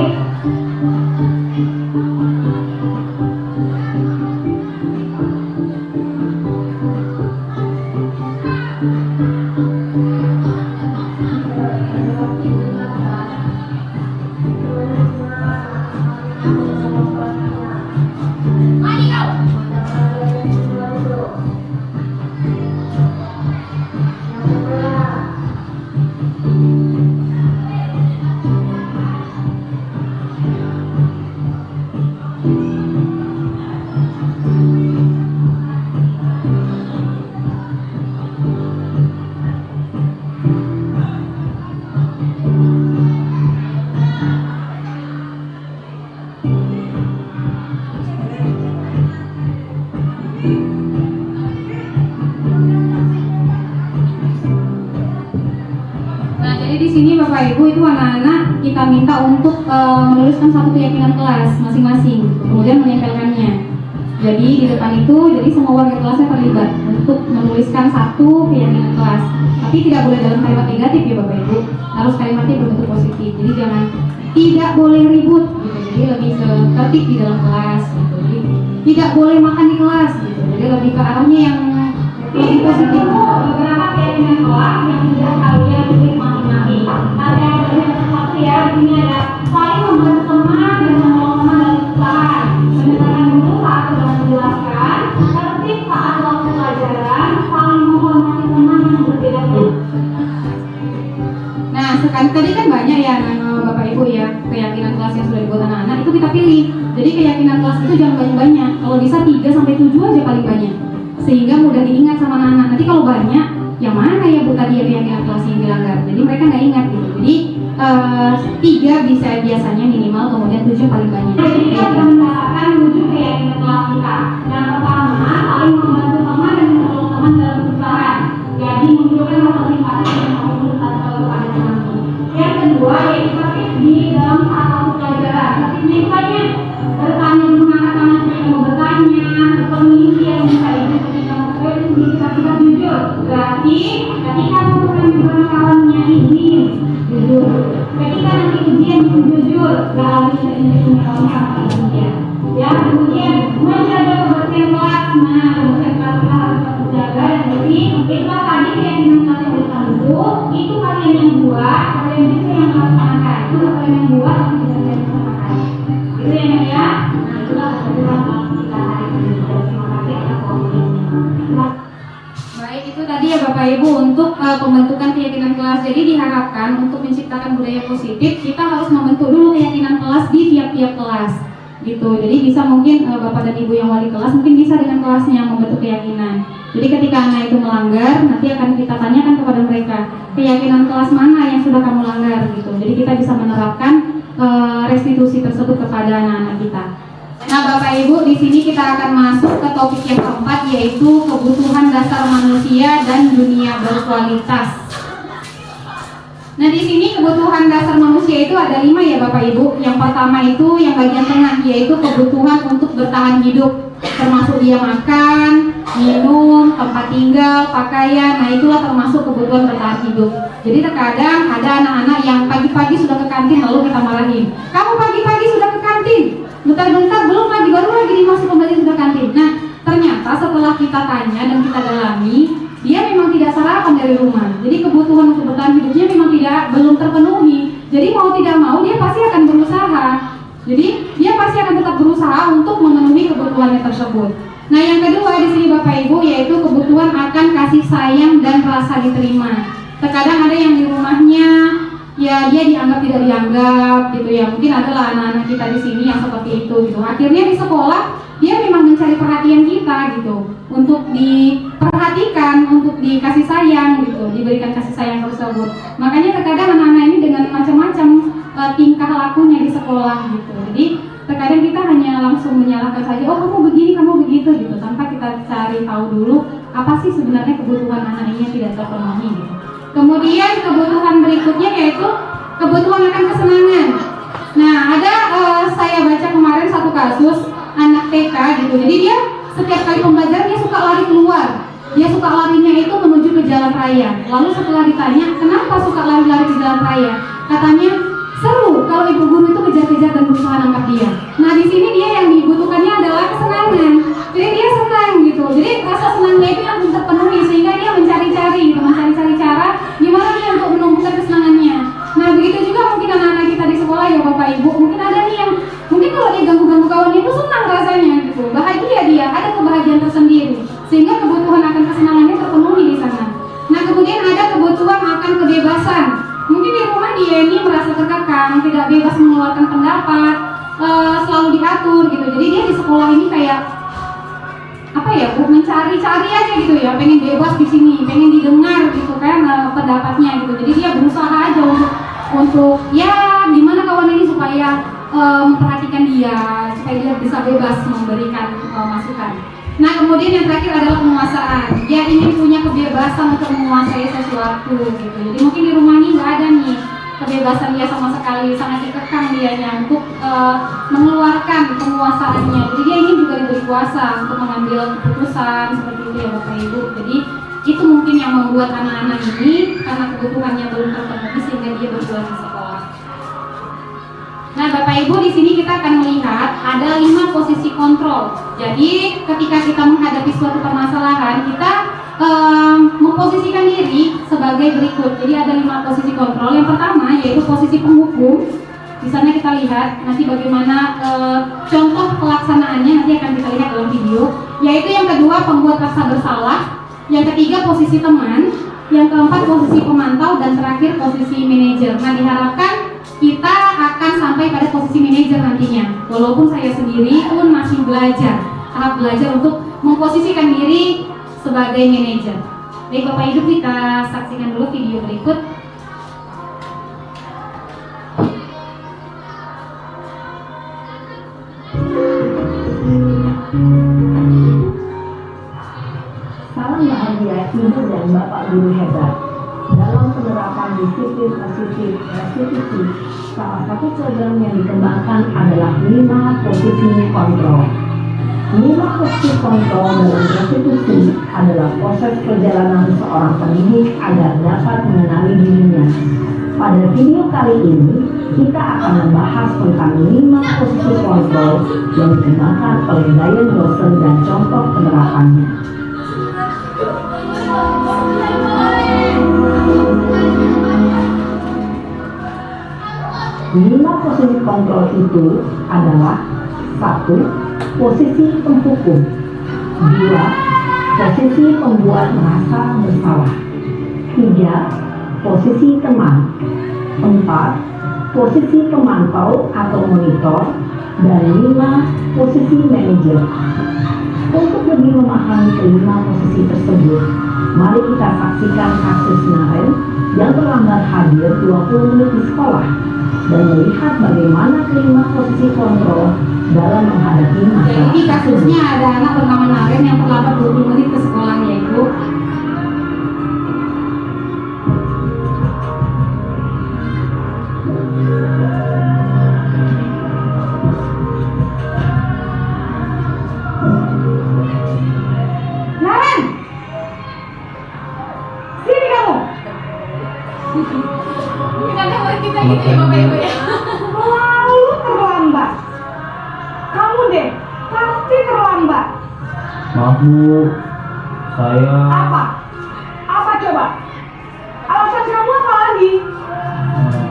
S1: Di sini Bapak Ibu itu anak-anak kita minta untuk menuliskan satu keyakinan kelas masing-masing, kemudian menempelkannya. Jadi di depan itu, jadi semua warga kelasnya terlibat untuk menuliskan satu keyakinan kelas. Tapi tidak boleh dalam kalimat negatif ya Bapak Ibu, harus kalimatnya berbentuk positif. Jadi jangan tidak boleh ribut, gitu. Jadi lebih ke tertib di dalam kelas, gitu. Jadi tidak boleh makan di kelas, gitu. Jadi lebih ke arahnya yang lebih positif. Beberapa keyakinan kelas yang sudah kalian tulis masing-masing. Ada yang terlihat sesuatu ya, di sini ada saling membantu teman dan menolong teman dalam kesalahan, mendengarkan guru saat sedang menjelaskan, tertib saat waktu pelajaran, saling menghormati teman yang berbeda. Nah, sekarang tadi kan banyak ya Bapak Ibu ya keyakinan kelas yang sudah dibuat anak-anak itu kita pilih. Jadi keyakinan kelas itu jangan banyak-banyak. Kalau bisa 3 sampai 7 aja paling banyak. Sehingga mudah diingat sama anak-anak. Nanti kalau banyak, yang mana ya Bu tadi keyakinan kelas yang dilanggar? Jadi mereka nggak ingat gitu. Jadi 3 bisa biasanya minimal, kemudian 7 paling banyak. Jadi kita akan mengatakan 7 keyakinan kelas kita. Yang pertama, saling membantu teman dan menolong teman dalam kesusahan. Jadi menunjukkan rasa simpati dan komunitas kepada teman. Yang kedua, yaitu tertib di dalam saat waktu pelajaran. Tertibnya itu banyak. Bertanya menggunakan tangan ketika mau bertanya, berkomunikasi yang bisa itu ketika mau kita jujur. Berarti ketika membutuhkan juga kawannya izin, jujur. Ketika nanti ujian jujur, berarti punya kawannya apa ujian. Ya, kemudian menjaga kebersihan kelas. Nah, kebersihan kelas kita harus terjaga dan bersih. Itulah tadi keyakinan kelas yang kita bentuk. Itu kalian yang buat, kalian juga yang melaksanakan. Itu kalian yang buat, tapi juga kalian yang melaksanakan. Itu yang ya. Nah, itulah kebetulan kita hari ini. Terima kasih atas waktunya. Baik, itu tadi ya Bapak Ibu untuk pembentukan keyakinan kelas. Jadi diharapkan untuk menciptakan budaya positif, kita harus membentuk dulu keyakinan kelas di tiap-tiap kelas. Gitu. Jadi bisa mungkin Bapak dan Ibu yang wali kelas mungkin bisa dengan kelasnya membentuk keyakinan. Jadi ketika anak itu melanggar, nanti akan kita tanyakan kepada mereka keyakinan kelas mana yang sudah kamu langgar gitu. Jadi kita bisa menerapkan restitusi tersebut kepada anak-anak kita. Nah, Bapak Ibu, di sini kita akan masuk ke topik yang keempat, yaitu kebutuhan dasar manusia dan dunia berkualitas. Nah, di sini kebutuhan dasar manusia itu ada 5 ya Bapak Ibu. Yang pertama itu yang bagian tengah, yaitu kebutuhan untuk bertahan hidup, termasuk dia makan, minum, tempat tinggal, pakaian. Nah, itulah termasuk kebutuhan bertahan hidup. Jadi terkadang ada anak-anak yang pagi-pagi sudah ke kantin lalu kita marahin. Kamu pagi-pagi sudah ke kantin, bentar-bentar belum lagi, baru lagi dimasuk kembali sudah kantin. Nah, ternyata setelah kita tanya dan kita dalami, dia memang tidak sarapan dari rumah. Jadi kebutuhan untuk bertahan hidupnya memang belum terpenuhi. Jadi mau tidak mau dia pasti akan berusaha. Jadi dia pasti akan tetap berusaha untuk memenuhi kebutuhannya tersebut. Nah, yang kedua di sini Bapak Ibu yaitu kebutuhan akan kasih sayang dan rasa diterima. Terkadang ada yang di rumahnya ya dia dianggap tidak dianggap gitu ya. Mungkin adalah anak-anak kita di sini yang seperti itu gitu. Akhirnya di sekolah dia memang mencari perhatian kita gitu, untuk diperhatikan, untuk dikasih sayang gitu, diberikan kasih sayang tersebut. Makanya terkadang anak-anak ini dengan macam-macam tingkah lakunya di sekolah gitu. Jadi terkadang kita hanya langsung menyalahkan saja, oh kamu begini, kamu begitu gitu, tanpa kita cari tahu dulu apa sih sebenarnya kebutuhan anak ini yang tidak terpenuhi gitu. Kemudian kebutuhan berikutnya yaitu kebutuhan akan kesenangan. Nah, ada saya baca kemarin satu kasus anak TK gitu. Jadi dia setiap kali pembelajaran dia suka lari keluar. Dia suka larinya itu menuju ke jalan raya. Lalu setelah ditanya, kenapa suka lari-lari ke jalan raya? Katanya, seru kalau ibu guru itu kejar-kejar dan berusaha nangkap dia. Nah, di sini dia yang dibutuhkannya adalah kesenangan. Jadi dia senang gitu. Jadi rasa senangnya itu yang terpenuhi sehingga dia mencari-cari gitu, mencari-cari cara gimana dia untuk menumbuhkan kesenangannya. Nah, begitu juga mungkin anak-anak kita di sekolah ya Bapak Ibu, mungkin ada nih yang mungkin kalau dia ganggu-ganggu kawannya itu senang rasanya gitu, bahagia dia, ada kebahagiaan tersendiri sehingga kebutuhan akan kesenangannya terpenuhi di sana. Nah, kemudian ada kebutuhan akan kebebasan. Mungkin di rumah dia ini merasa terkekang, tidak bebas mengeluarkan pendapat, selalu diatur gitu. Jadi dia di sekolah ini kayak apa ya, mencari-cari aja gitu ya, pengen bebas di sini, pengen didengar gitu kan pendapatnya gitu. Jadi dia berusaha aja untuk ya gimana kawan ini supaya memperhatikan dia, supaya dia bisa bebas memberikan masukan. Nah, kemudian yang terakhir adalah penguasaan. Dia ingin punya kebebasan untuk menguasai sesuatu gitu. Jadi mungkin di rumah ini nggak ada nih kebebasan dia sama sekali, sangat dikekang dianya untuk mengeluarkan penguasaannya. Jadi dia ingin juga diberi kuasa untuk mengambil keputusan seperti itu ya Bapak Ibu. Jadi itu mungkin yang membuat anak-anak ini karena kebutuhannya belum terpenuhi sehingga dia berjuang di sekolah. Nah, Bapak Ibu, di sini kita akan melihat ada 5 posisi kontrol. Jadi ketika kita menghadapi suatu permasalahan, kita memposisikan diri sebagai berikut. Jadi ada 5 posisi kontrol. Yang pertama yaitu posisi penghukum. Di sana kita lihat nanti bagaimana contoh pelaksanaannya nanti akan kita lihat dalam video. Yaitu yang kedua pembuat rasa bersalah, yang ketiga posisi teman, yang keempat posisi pemantau, dan terakhir posisi manajer. Nah, diharapkan kita akan sampai pada posisi manajer nantinya. Walaupun saya sendiri pun masih belajar, tahap belajar untuk memposisikan diri sebagai manajer. Baik Bapak Ibu, kita saksikan dulu video berikut.
S3: Salam bahagia Ibu dan Bapak Guru hebat. Dalam penerapan disiplin restitusi, salah satu program yang dikembangkan adalah 5 posisi kontrol. 5 posisi kontrol dalam restitusi adalah proses perjalanan seorang pendidik agar dapat mengenali dirinya. Pada video kali ini, kita akan membahas tentang 5 posisi kontrol yang dikembangkan oleh Diane Dawson dan contoh penerapannya. 5 posisi kontrol itu adalah 1. Posisi penghukum, 2. Posisi pembuat merasa bersalah, 3. Posisi teman, 4. Posisi pemantau atau monitor, dan 5. Posisi manajer. Untuk lebih memahami kelima posisi tersebut, mari kita saksikan kasus Naren yang terlambat hadir 20 menit di sekolah dan melihat bagaimana kelima posisi kontrol dalam menghadapi masalah.
S1: Jadi kasusnya ada anak bernama Naren yang terlambat 20 menit ke sekolah ya Ibu. Naren, sini kamu.
S2: Kadang orang kita gitu ya Bapak Ibu ya.
S1: Selalu terlambat. Kamu deh, pasti terlambat.
S4: Maaf Bu, saya
S1: Apa? Apa coba? Alasan kamu apa lagi?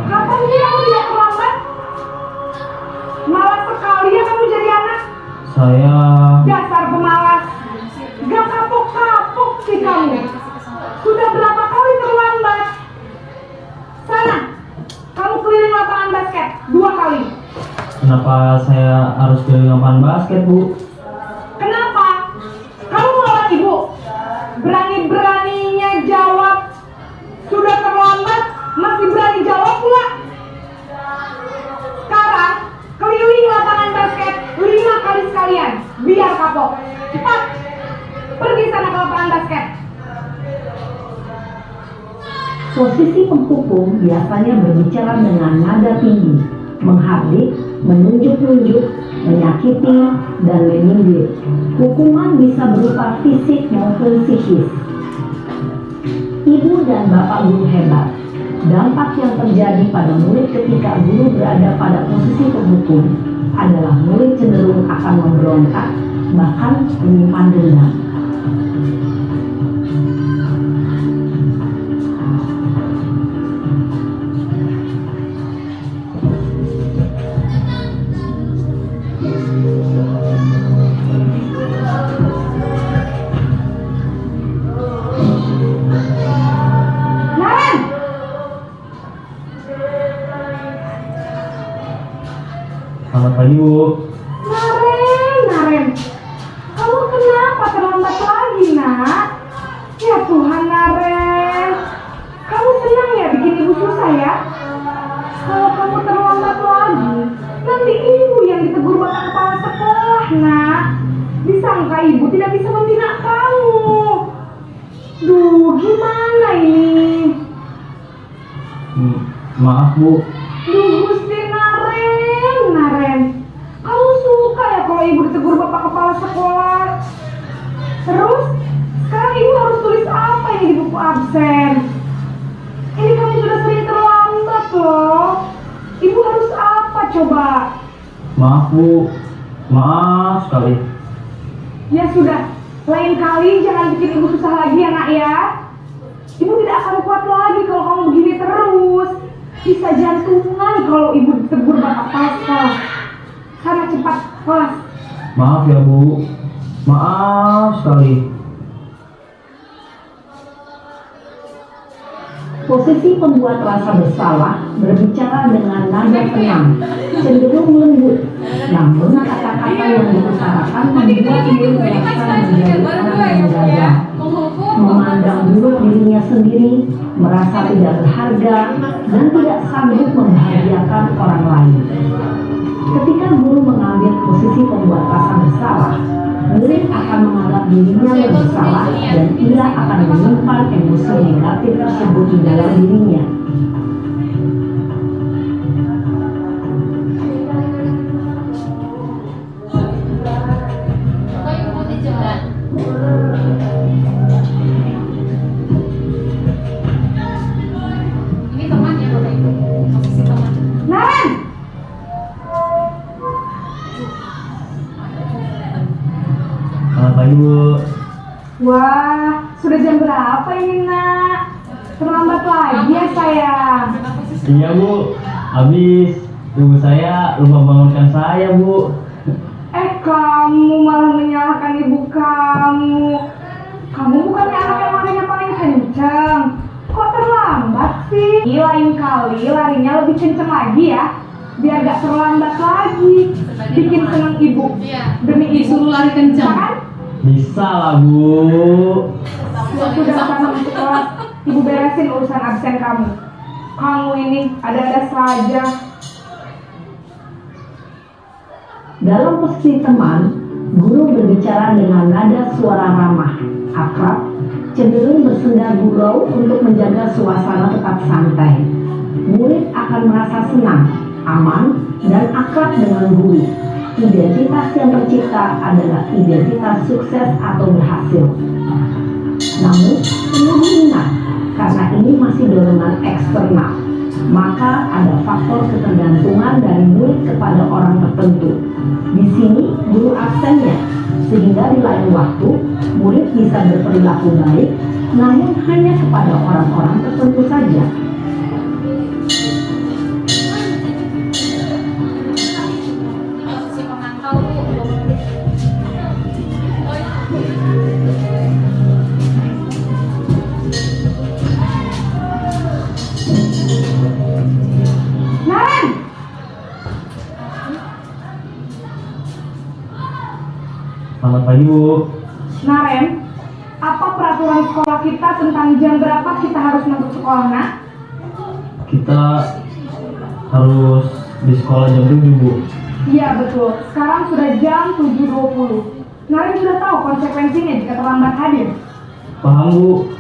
S1: Kapan sih kamu tidak terlambat? Malas sekali ya kamu jadi anak.
S4: saya
S1: Dasar pemalas.
S4: Kenapa saya harus ke lapangan basket, Bu?
S3: Kenapa? Kamu melawan ibu? Berani-beraninya jawab. Sudah terlambat, masih berani jawab pula. Sekarang, keliling lapangan basket 5 kali sekalian. Biar kapok. Cepat, pergi sana ke lapangan basket. Posisi penghukum biasanya berbicara dengan nada tinggi, menghardik, menunjuk-nunjuk, menyakiti, dan menyindir. Hukuman bisa berupa fisik maupun psikis. Ibu dan bapak guru hebat. Dampak yang terjadi pada murid ketika guru berada pada posisi penghukum adalah murid cenderung akan memberontak, bahkan menyimpan dendam.
S4: Selamat pagi, Bu.
S3: Naren, kamu kenapa terlambat lagi, nak? Ya Tuhan, Naren, kamu senang ya bikin ibu susah ya? Kalau kamu terlambat lagi, nanti ibu yang ditegur bapak kepala sekolah, nak. Disangka ibu tidak bisa membina kamu. Duh, gimana ini?
S4: Maaf, Bu.
S3: Duh, Gusti Naren, kamu suka ya kalau ibu ditegur bapak kepala sekolah? Terus, sekarang ibu harus tulis apa ini di buku absen? Ini kamu sudah sering terlambat loh. Ibu harus apa coba?
S4: Maaf, Bu. Maaf sekali.
S3: Ya sudah, lain kali jangan bikin ibu susah lagi ya, nak ya. Ibu tidak akan kuat lagi kalau kamu begini terus. Bisa jantungan kalau ibu ditegur bapak kepala sekolah. Sana cepat kelas.
S4: Maaf ya, Bu. Maaf sekali.
S3: Posisi pembuat rasa bersalah berbicara dengan nada tenang, cenderung lembut. Namun kata-kata yang diutarakan membuat ibu merasa menjadi orang yang gagal. Memandang buruk dirinya sendiri, merasa tidak berharga, dan tidak sanggup membahagiakan orang lain. Ketika guru mengambil posisi pembuat rasa bersalah, murid akan menganggap dirinya yang bersalah dan ia akan menyimpan emosi negatif tersebut di dalam dirinya.
S1: Ini teman ya Bapak Ibu, posisi teman.
S3: Naren!
S4: Selamat pagi, Bu.
S3: Wah, sudah jam berapa ini, nak? Terlambat lagi ya, sayang.
S4: Iya, Bu. Habis ibu saya lupa bangunkan saya, Bu.
S3: Kamu malah menyalahkan ibu kamu. Kamu bukannya anak yang larinya paling kencang. Kok terlambat sih? Lain kali larinya lebih kencang lagi ya. Biar gak terlambat lagi. Bikin senang ibu.
S1: Iya.
S3: Demi ibu.
S1: Disuruh lari kencang.
S3: Kan?
S4: Bisa lah, Bu.
S3: Sudah sama masuk kelas. Ibu beresin urusan absen kamu. Kamu ini ada-ada saja. Dalam posisi teman, guru berbicara dengan nada suara ramah, akrab, cenderung bersenda gurau untuk menjaga suasana tetap santai. Murid akan merasa senang, aman, dan akrab dengan guru. Identitas yang tercipta adalah identitas sukses atau berhasil. Namun, perlu diingat, karena ini masih dorongan eksternal, maka ada faktor ketergantungan dari murid kepada orang tertentu. Di sini guru absennya, sehingga di lain waktu murid bisa berperilaku baik, namun hanya kepada orang-orang tertentu saja.
S1: Posisi pemantau Bu.
S3: Naren!
S4: Selamat pagi Bu.
S5: Naren, apa peraturan sekolah kita tentang jam berapa kita harus masuk sekolah, nak?
S4: Kita harus di sekolah jam 7 Bu.
S5: Iya betul, sekarang sudah jam 7.20. Naren sudah tahu konsekuensinya jika terlambat hadir.
S4: Paham Bu.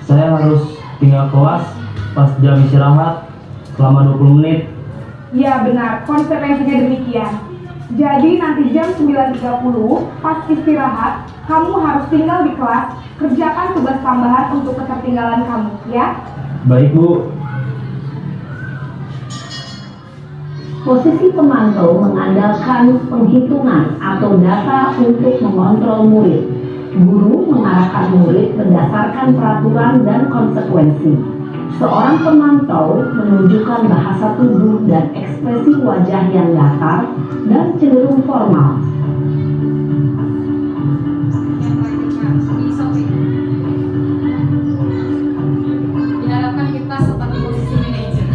S4: Saya harus tinggal kelas pas jam istirahat selama 20 menit.
S5: Iya benar, konsekuensinya demikian. Jadi nanti jam 9.30 pas istirahat, kamu harus tinggal di kelas, kerjakan tugas tambahan untuk ketertinggalan kamu, ya?
S4: Baik Bu.
S3: Posisi pemantau mengandalkan penghitungan atau data untuk mengontrol murid. Guru mengarahkan murid berdasarkan peraturan dan konsekuensi. Seorang pemantau menunjukkan bahasa tubuh dan ekspresi wajah yang datar dan cenderung formal.
S1: Diharapkan kita seperti posisi manajer.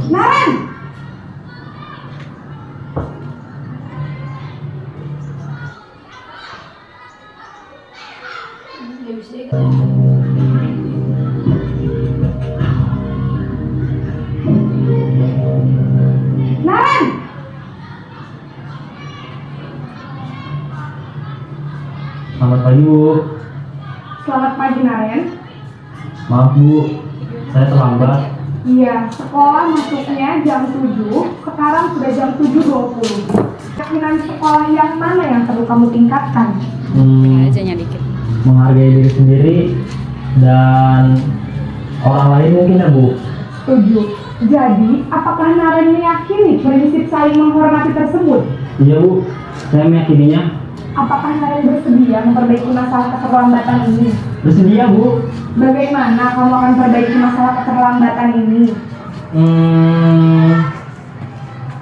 S5: Naren! Naren!
S4: Selamat pagi Bu.
S5: Selamat pagi, Naren.
S4: Maaf Bu, saya terlambat.
S5: Iya, sekolah masuknya jam 7, sekarang sudah jam 7.20. Keyakinan sekolah yang mana yang perlu kamu tingkatkan?
S1: Dikit.
S4: Menghargai diri sendiri dan orang lain mungkin ya Bu.
S5: Setuju. Jadi, apakah Naren meyakini prinsip saling menghormati tersebut?
S4: Iya Bu, saya meyakininya.
S5: Apakah Naren bersedia memperbaiki masalah keterlambatan ini?
S4: Bersedia Bu.
S5: Bagaimana kamu akan perbaiki masalah keterlambatan ini?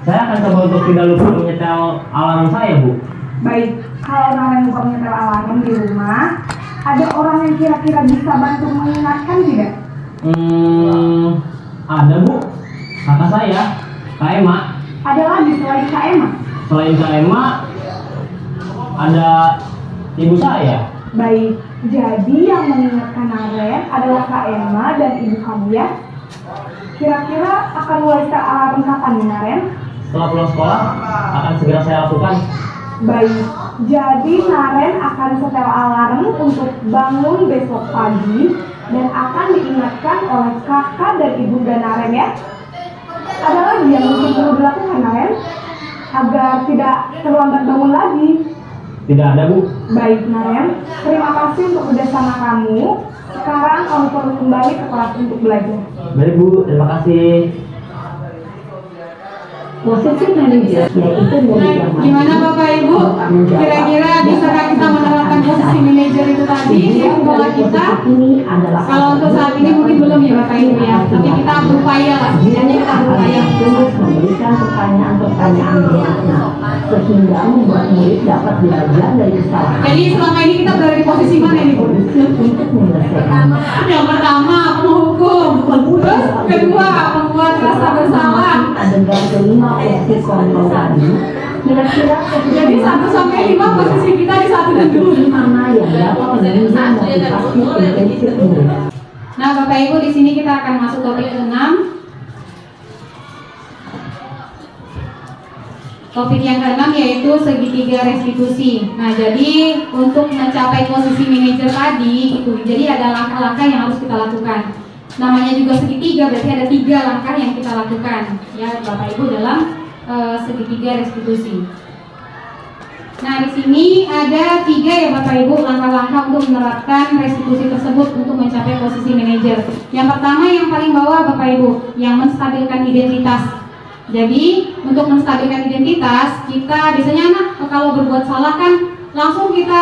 S4: Saya akan coba untuk tidak lupa menyetel alarm saya Bu.
S5: Baik, kalau Naren lupa menyetel alarm di rumah, ada orang yang kira-kira bisa bantu mengingatkan tidak?
S4: Ada Bu, kakak saya, Kak Emma.
S5: Ada lagi selain Kak Emma?
S4: Selain Kak Emma, ada ibu saya.
S5: Baik, jadi yang mengingatkan Naren adalah Kak Emma dan ibu kamu ya? Kira-kira akan mulai setel alarm kapan nih Naren?
S4: Setelah pulang sekolah, akan segera saya lakukan.
S5: Baik, jadi Naren akan setel alarm untuk bangun besok pagi dan akan diingatkan oleh kakak dan ibunda Naren ya? Ada lagi yang mungkin perlu dilakukan Naren? Agar tidak terlambat bangun lagi.
S4: Tidak ada Bu.
S5: Baik Naren, terima kasih untuk kerjasama kamu. Sekarang kamu perlu kembali ke kelas untuk belajar.
S4: Baik Bu, terima kasih.
S3: Posisi manajer yaitu murid yang
S1: Gimana Bapak Ibu? Kira-kira bisakah kita menerapkan posisi manajer itu tadi di sekolah kita? Kalau untuk saat ini mungkin belum ya Bapak Ibu ya, tapi kita berupaya lah, setidaknya kita berupaya.
S3: Terus memberikan pertanyaan-pertanyaan bermakna sehingga membuat murid dapat belajar dari kesalahan.
S1: Jadi selama ini kita berada di posisi mana nih Bu?
S3: Untuk menyelesaikan
S1: Yang pertama penghukum, terus kedua membuat rasa bersalah.
S3: adegan kelima posisi kontrol tadi. Kira-kira
S1: Jadi 1 sampai 5 posisi kita di 1 dan 2.
S3: mana yang dapat menunjang motivasi intensif murid.
S1: Nah Bapak Ibu, di sini kita akan masuk topik ke-6. Topik yang ke-6 yaitu segitiga restitusi. Nah, jadi untuk mencapai posisi manajer tadi itu, jadi ada langkah-langkah yang harus kita lakukan. Namanya juga segitiga, berarti ada 3 langkah yang kita lakukan ya Bapak Ibu dalam segitiga restitusi. Nah, di sini ada 3 ya Bapak Ibu langkah-langkah untuk menerapkan restitusi tersebut untuk mencapai posisi manajer. Yang pertama yang paling bawah Bapak Ibu, yang menstabilkan identitas. Jadi untuk menstabilkan identitas, kita biasanya anak kalau berbuat salah kan langsung kita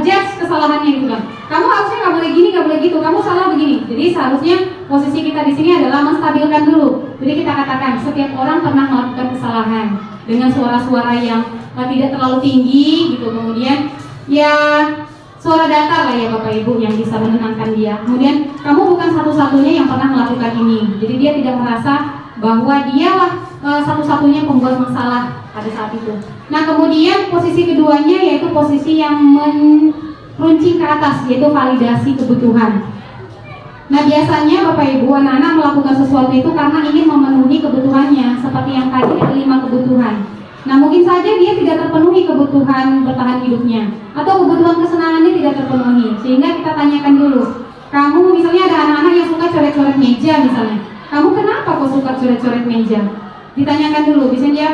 S1: judge kesalahannya gitu kan. Kamu harusnya nggak boleh gini, nggak boleh gitu. Kamu salah begini. Jadi seharusnya posisi kita di sini adalah menstabilkan dulu. Jadi kita katakan setiap orang pernah melakukan kesalahan dengan suara-suara yang tidak terlalu tinggi gitu. Kemudian ya suara datar lah ya Bapak Ibu yang bisa menenangkan dia. Kemudian kamu bukan satu-satunya yang pernah melakukan ini. Jadi dia tidak merasa bahwa dialah satu-satunya pembuat masalah pada saat itu. Nah kemudian posisi keduanya yaitu posisi yang meruncing ke atas, yaitu validasi kebutuhan. Nah biasanya Bapak Ibu anak-anak melakukan sesuatu itu karena ingin memenuhi kebutuhannya, seperti yang tadi ada 5 kebutuhan. Nah mungkin saja dia tidak terpenuhi kebutuhan bertahan hidupnya, atau kebutuhan kesenangannya tidak terpenuhi, sehingga kita tanyakan dulu. Kamu misalnya ada anak-anak yang suka coret-coret meja misalnya, kamu kenapa kok suka coret-coret meja? Ditanyakan dulu, misalnya dia,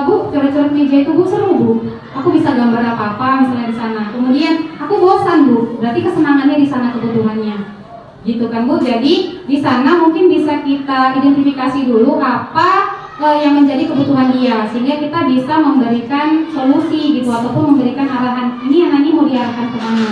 S1: Bu, coret-coret meja itu Bu seru Bu, aku bisa gambar apa-apa misalnya di sana. Kemudian aku bosan Bu, berarti kesenangannya di sana, kebutuhannya. Gitu kan Bu, jadi di sana mungkin bisa kita identifikasi dulu apa yang menjadi kebutuhan dia, sehingga kita bisa memberikan solusi gitu, ataupun memberikan arahan, ini anak ini mau diarahkan kemana.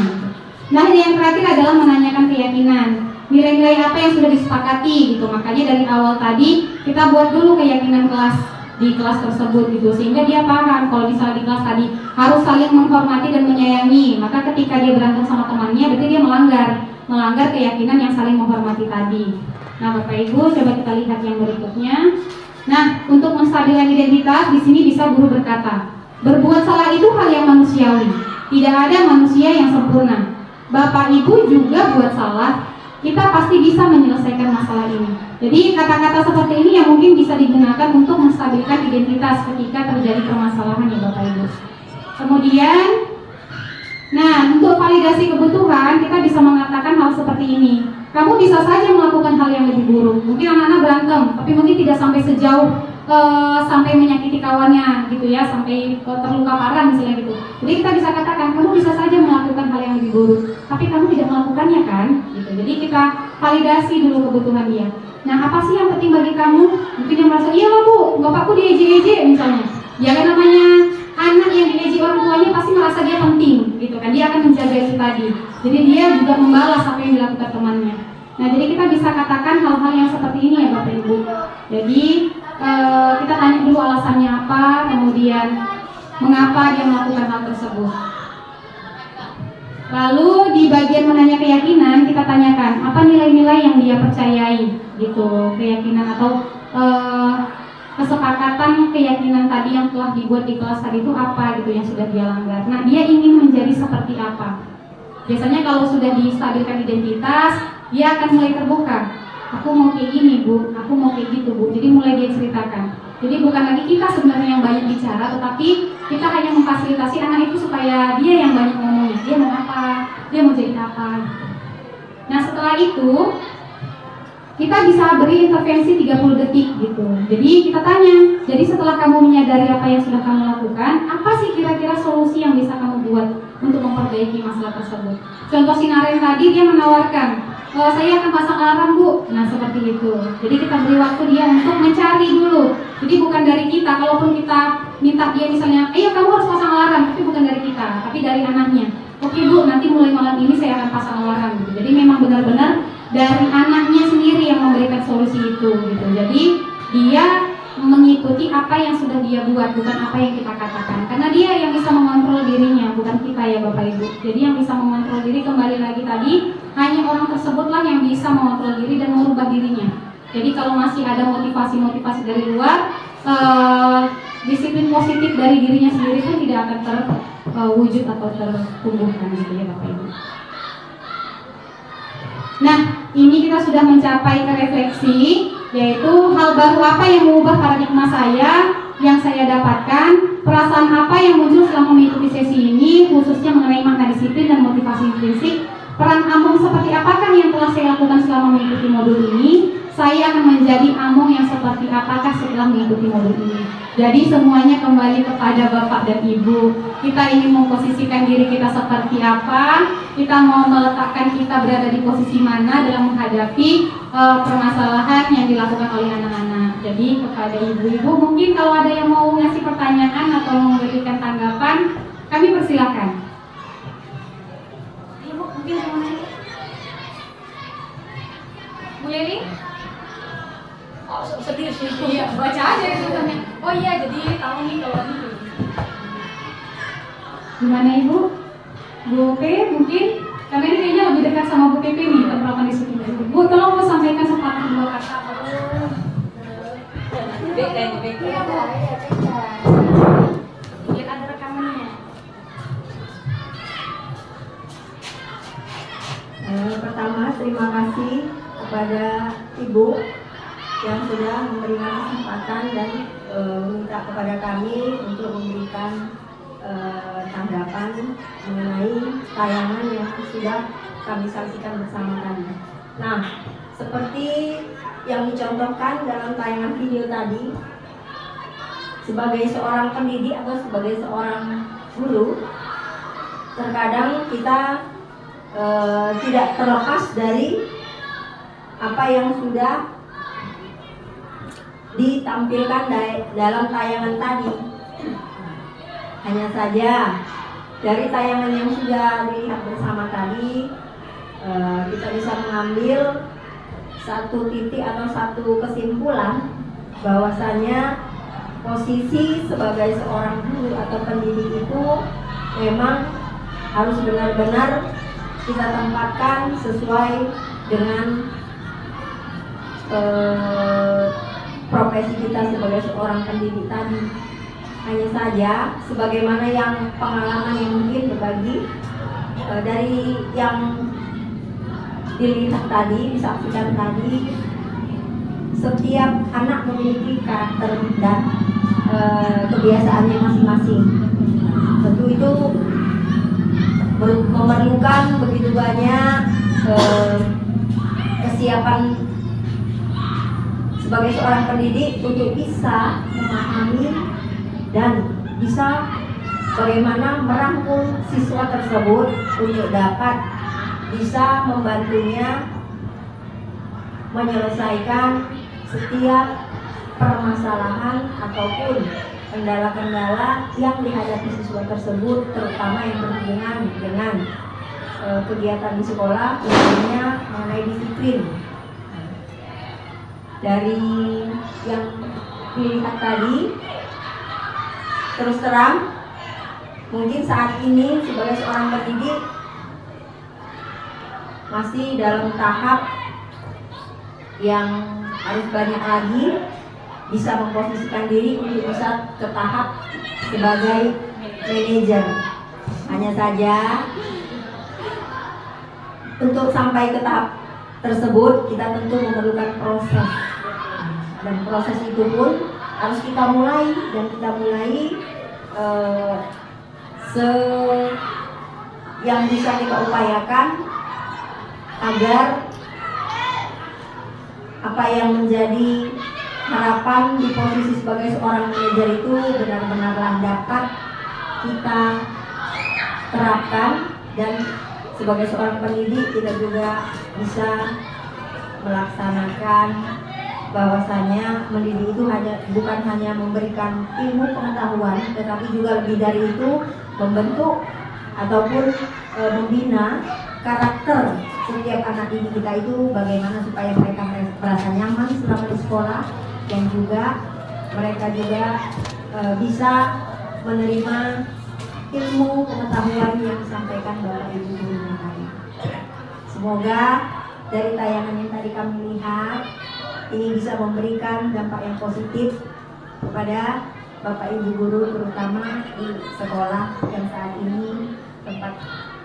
S1: Nah yang terakhir adalah menanyakan keyakinan, nilai-nilai apa yang sudah disepakati gitu. Makanya dari awal tadi kita buat dulu keyakinan kelas di kelas tersebut gitu, sehingga dia paham kalau misalnya di kelas tadi harus saling menghormati dan menyayangi, maka ketika dia berantem sama temannya berarti dia melanggar keyakinan yang saling menghormati tadi. Nah Bapak Ibu coba kita lihat yang berikutnya. Nah untuk menstabilkan identitas di sini bisa guru berkata, berbuat salah itu hal yang manusiawi, tidak ada manusia yang sempurna. Bapak Ibu juga buat salah, kita pasti bisa menyelesaikan masalah ini. Jadi kata-kata seperti ini yang mungkin bisa digunakan untuk menstabilkan identitas ketika terjadi permasalahan ya Bapak Ibu. Kemudian, nah untuk validasi kebutuhan kita bisa mengatakan hal seperti ini. Kamu bisa saja melakukan hal yang lebih buruk. Mungkin anak-anak berantem, tapi mungkin tidak sampai sejauh sampai menyakiti kawannya gitu ya, sampai terluka parah misalnya gitu. Jadi kita bisa katakan kamu bisa saja melakukan hal yang lebih buruk, tapi kamu tidak melakukannya kan? Gitu. Jadi kita validasi dulu kebutuhan dia. Nah apa sih yang penting bagi kamu? Mungkin yang merasa iya lah Bu, bapakku diejek-ejek misalnya. Ya kan namanya anak yang diejek orang tuanya pasti merasa dia penting gitu kan, dia akan menjaga itu tadi. Jadi dia juga membalas apa yang dilakukan temannya. Nah jadi kita bisa katakan hal-hal yang seperti ini ya Bapak Ibu. Jadi kita tanya dulu alasannya apa, kemudian mengapa dia melakukan hal tersebut. Lalu di bagian menanya keyakinan kita tanyakan apa nilai-nilai yang dia percayai gitu, keyakinan atau kesepakatan keyakinan tadi yang telah dibuat di kelas tadi itu apa gitu yang sudah dia langgar. Nah dia ingin menjadi seperti apa. Biasanya kalau sudah distabilkan identitas, dia akan mulai terbuka. Aku mau kayak gini Bu, aku mau kayak gitu Bu. Jadi mulai dia ceritakan. Jadi bukan lagi kita sebenarnya yang banyak bicara, tetapi kita hanya memfasilitasi anak itu supaya dia yang banyak ngomongnya. Dia mau apa, dia mau jadi apa. Nah setelah itu kita bisa beri intervensi 30 detik gitu. Jadi kita tanya, jadi setelah kamu menyadari apa yang sudah kamu lakukan, apa sih kira-kira solusi yang bisa kamu buat untuk memperbaiki masalah tersebut. Contoh si Naren tadi dia menawarkan, saya akan pasang alarm Bu. Nah seperti itu. Jadi kita beri waktu dia untuk mencari dulu. Jadi bukan dari kita, kalaupun kita minta dia misalnya, ayo kamu harus pasang alarm, tapi bukan dari kita, tapi dari anaknya. Oke Bu, nanti mulai malam ini saya akan pasang alarm gitu. Jadi memang benar-benar dari anaknya sendiri yang memberikan solusi itu gitu. Jadi dia mengikuti apa yang sudah dia buat, bukan apa yang kita katakan. Karena dia yang bisa mengontrol dirinya, bukan kita ya Bapak Ibu. Jadi yang bisa mengontrol diri kembali lagi tadi hanya orang tersebutlah yang bisa mengontrol diri dan merubah dirinya. Jadi kalau masih ada motivasi-motivasi dari luar, disiplin positif dari dirinya sendiri pun tidak akan terwujud atau tertumbuhkan gitu ya Bapak Ibu. Nah, ini kita sudah mencapai ke refleksi, yaitu hal baru apa yang mengubah paradigma saya yang saya dapatkan, perasaan apa yang muncul selama mengikuti sesi ini, khususnya mengenai makna disiplin dan motivasi intrinsik, peran Among seperti apakah yang telah saya lakukan selama mengikuti modul ini, saya akan menjadi Among yang seperti apakah setelah mengikuti modul ini. Jadi semuanya kembali kepada Bapak dan Ibu. Kita ingin memposisikan diri kita seperti apa, kita mau meletakkan kita berada di posisi mana dalam menghadapi permasalahan yang dilakukan oleh anak-anak. Jadi kepada ibu-ibu mungkin kalau ada yang mau ngasih pertanyaan atau memberikan tanggapan, kami persilakan. Ibu mungkin mau nanya. Bu Lili? Oh, sedih sih. Iya, baca aja itu kan. Oh iya, jadi tahu nih kalau ini. Gimana Ibu? Bu P mungkin, kami ini kayaknya lebih dekat sama Bu PP nih, tempat di situ. Bu, tolong mau sampaikan sepatah dua kata.
S2: Iya, Bu.
S1: Lihat ada rekamannya.
S6: Pertama, terima kasih kepada Ibu yang sudah memberikan kesempatan dan meminta kepada kami untuk memberikan tanggapan mengenai tayangan yang sudah kami saksikan bersama kami. Nah, seperti yang dicontohkan dalam tayangan video tadi, sebagai seorang pendidik atau sebagai seorang guru, terkadang kita tidak terlepas dari apa yang sudah ditampilkan dalam tayangan tadi. Hanya saja dari tayangan yang sudah dilihat bersama tadi, kita bisa mengambil satu titik atau satu kesimpulan bahwasanya posisi sebagai seorang guru atau pendidik itu memang harus benar-benar kita tempatkan sesuai dengan profesi kita sebagai seorang pendidik tadi. Hanya saja sebagaimana yang pengalaman yang mungkin berbagi dari yang dilihat tadi, disaksikan tadi, setiap anak memiliki karakter dan kebiasaannya masing-masing. Tentu itu memerlukan begitu banyak kesiapan sebagai seorang pendidik untuk bisa memahami dan bisa bagaimana merangkul siswa tersebut untuk dapat bisa membantunya menyelesaikan setiap permasalahan ataupun kendala-kendala yang dihadapi siswa tersebut, terutama yang berhubungan dengan kegiatan di sekolah, misalnya mengenai disiplin. Dari yang dilihat tadi, terus terang mungkin saat ini sebagai seorang pendidik masih dalam tahap yang harus banyak lagi bisa memposisikan diri untuk bisa ke tahap sebagai manajer. Hanya saja untuk sampai ke tahap tersebut kita tentu memerlukan proses, dan proses itu pun harus kita mulai yang bisa kita upayakan agar apa yang menjadi harapan di posisi sebagai seorang manajer itu benar-benarlah dapat kita terapkan, dan sebagai seorang pendidik kita juga bisa melaksanakan bahwasanya mendidik itu bukan hanya memberikan ilmu pengetahuan, tetapi juga lebih dari itu membentuk ataupun membina karakter setiap anak didik kita itu, bagaimana supaya mereka merasa nyaman selama di sekolah, dan juga mereka juga bisa menerima ilmu pengetahuan yang disampaikan Bapak Ibu gurunya tadi. Semoga dari tayangan yang tadi kami lihat ini bisa memberikan dampak yang positif kepada Bapak Ibu guru, terutama di sekolah yang saat ini tempat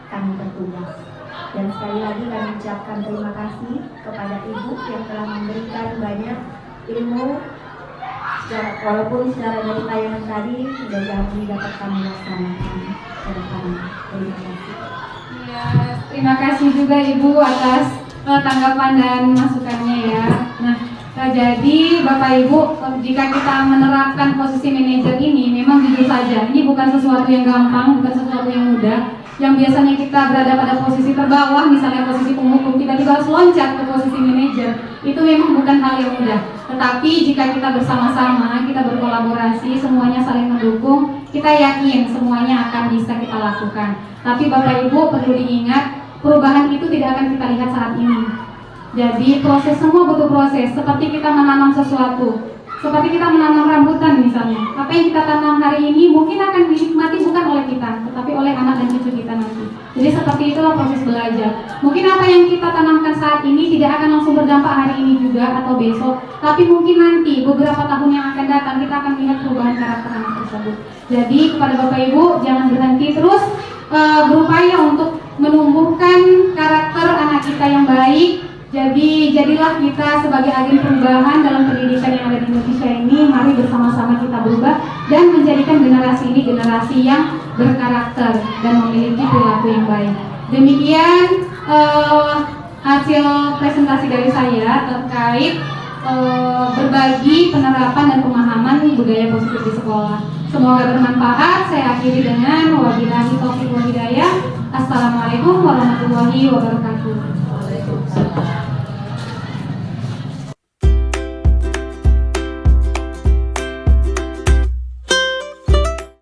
S6: kami bertugas. Dan sekali lagi kami ucapkan terima kasih kepada Ibu yang telah memberikan banyak ilmu, walaupun secara dari tayangan tadi mudah-mudahan dapat kami laksanakan ke depannya. Terima kasih.
S1: Ya, terima kasih juga Ibu atas tanggapan dan masukannya ya. Nah, jadi Bapak Ibu, jika kita menerapkan posisi manajer ini, memang jujur saja ini bukan sesuatu yang gampang, bukan sesuatu yang mudah. Yang biasanya kita berada pada posisi terbawah, misalnya posisi penghukum, tiba-tiba harus loncat ke posisi manajer, itu memang bukan hal yang mudah. Tetapi jika kita bersama-sama, kita berkolaborasi, semuanya saling mendukung, kita yakin semuanya akan bisa kita lakukan. Tapi Bapak Ibu perlu diingat, perubahan itu tidak akan kita lihat saat ini. Jadi proses, semua butuh proses. Seperti kita menanam sesuatu, seperti kita menanam rambutan misalnya. Apa yang kita tanam hari ini mungkin akan dinikmati bukan oleh kita, tetapi oleh anak dan cucu kita nanti. Jadi seperti itulah proses belajar. Mungkin apa yang kita tanamkan saat ini tidak akan langsung berdampak hari ini juga atau besok, tapi mungkin nanti beberapa tahun yang akan datang kita akan melihat perubahan karakter anak tersebut. Jadi kepada Bapak Ibu jangan berhenti, terus berupaya untuk menumbuhkan karakter anak kita yang baik. Jadi jadilah kita sebagai agen perubahan dalam pendidikan yang ada di Indonesia ini. Mari bersama-sama kita berubah dan menjadikan generasi ini generasi yang berkarakter dan memiliki perilaku yang baik. Demikian hasil presentasi dari saya terkait berbagi penerapan dan pemahaman budaya positif di sekolah. Semoga bermanfaat. Saya akhiri dengan wabillahi taufiq wal hidayah. Assalamualaikum warahmatullahi wabarakatuh.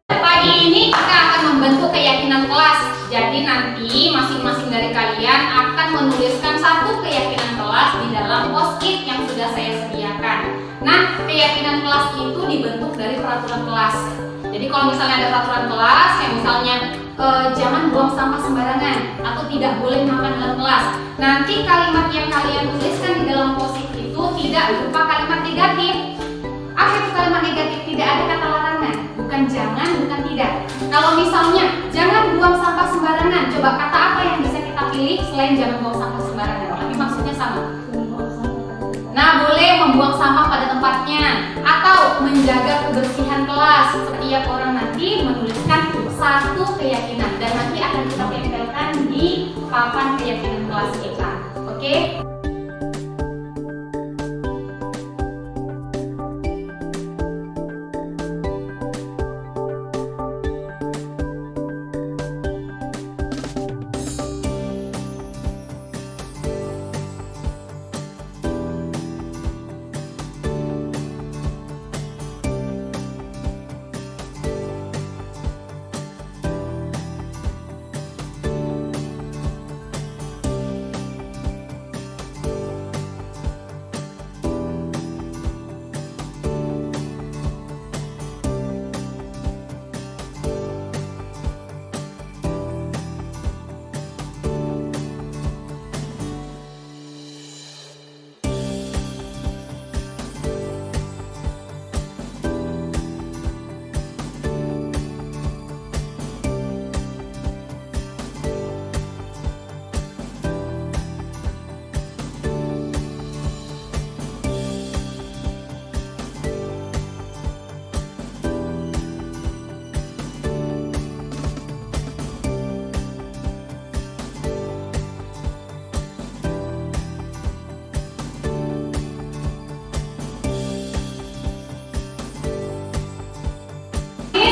S2: Pagi ini kita akan membentuk keyakinan kelas. Jadi nanti masing-masing dari kalian akan menuliskan satu keyakinan kelas di dalam post-it yang sudah saya sediakan. Nah, keyakinan kelas itu dibentuk dari peraturan kelas. Jadi kalau misalnya ada peraturan kelas, kayak misalnya jangan buang sampah sembarangan atau tidak boleh makan dalam kelas. Nanti kalimat yang kalian tuliskan di dalam post-it itu tidak berupa kalimat negatif. Apa itu kalimat negatif? Tidak ada kata larangan, bukan jangan, bukan tidak. Kalau misalnya jangan buang sampah sembarangan, coba kata apa yang bisa kita pilih selain jangan buang sampah sembarangan? Tapi maksudnya sama. Nah, boleh membuang sampah pada tempatnya atau menjaga kebersihan kelas. Setiap orang nanti menuliskan satu keyakinan dan nanti akan kita tempelkan di papan keyakinan kelas kita. Oke?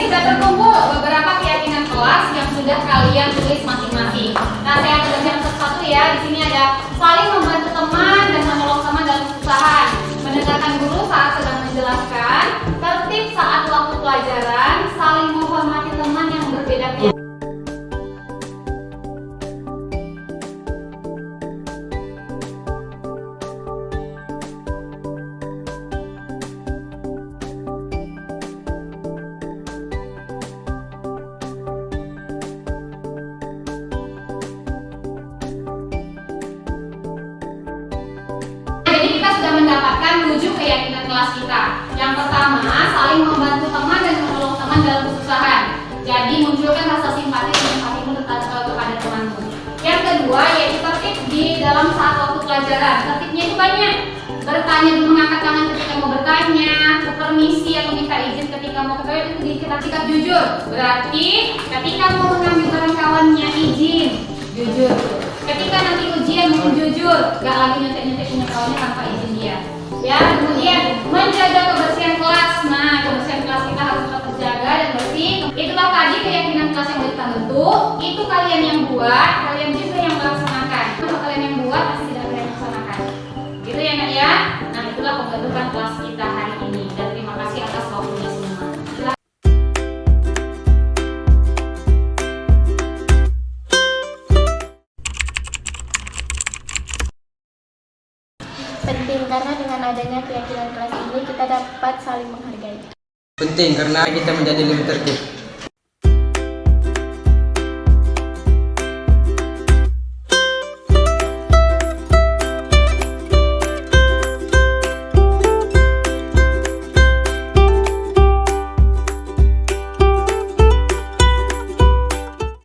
S2: Sudah terkumpul beberapa keyakinan kelas yang sudah kalian tulis masing-masing. Nah, saya akan bacakan satu-satu ya. Di sini ada saling membantu teman dan menolong teman dalam kesusahan, mendengarkan guru saat sedang menjelaskan, tertib saat waktu pelajaran, saling menghormati teman yang berbeda keyakinan. Mendapatkan 7 keyakinan kelas kita. Yang pertama, saling membantu teman dan menolong teman dalam kesusahan. Jadi munculkan rasa simpati dan empatimu kepada temanmu. Yang kedua, yaitu tertib di dalam saat waktu pelajaran. Tertibnya itu banyak. Bertanya dan mengangkat tangan ketika mau bertanya, permisi atau minta izin ketika mau ke toilet itu kita sikap jujur. Berarti ketika mau mengambil barang kawannya izin, jujur. Ketika nanti ujian mungkin jujur, gak lagi nyontek-nyontek punya kawannya tanpa izin dia. Ya, kemudian menjaga kebersihan kelas. Nah, kebersihan kelas kita harus tetap terjaga dan bersih. Itulah tadi keyakinan kelas yang kita bentuk. Itu kalian yang buat, kalian juga yang melaksanakan. Kalau kalian yang buat, pasti tidak ada yang melaksanakan. Gitu ya, Nak ya. Nah, itulah pembentukan kelas kita hari ini. Dan terima kasih atas waktunya semua.
S7: Penting karena dengan adanya keyakinan kelas ini kita dapat saling menghargai.
S8: Penting karena kita menjadi lebih tertib.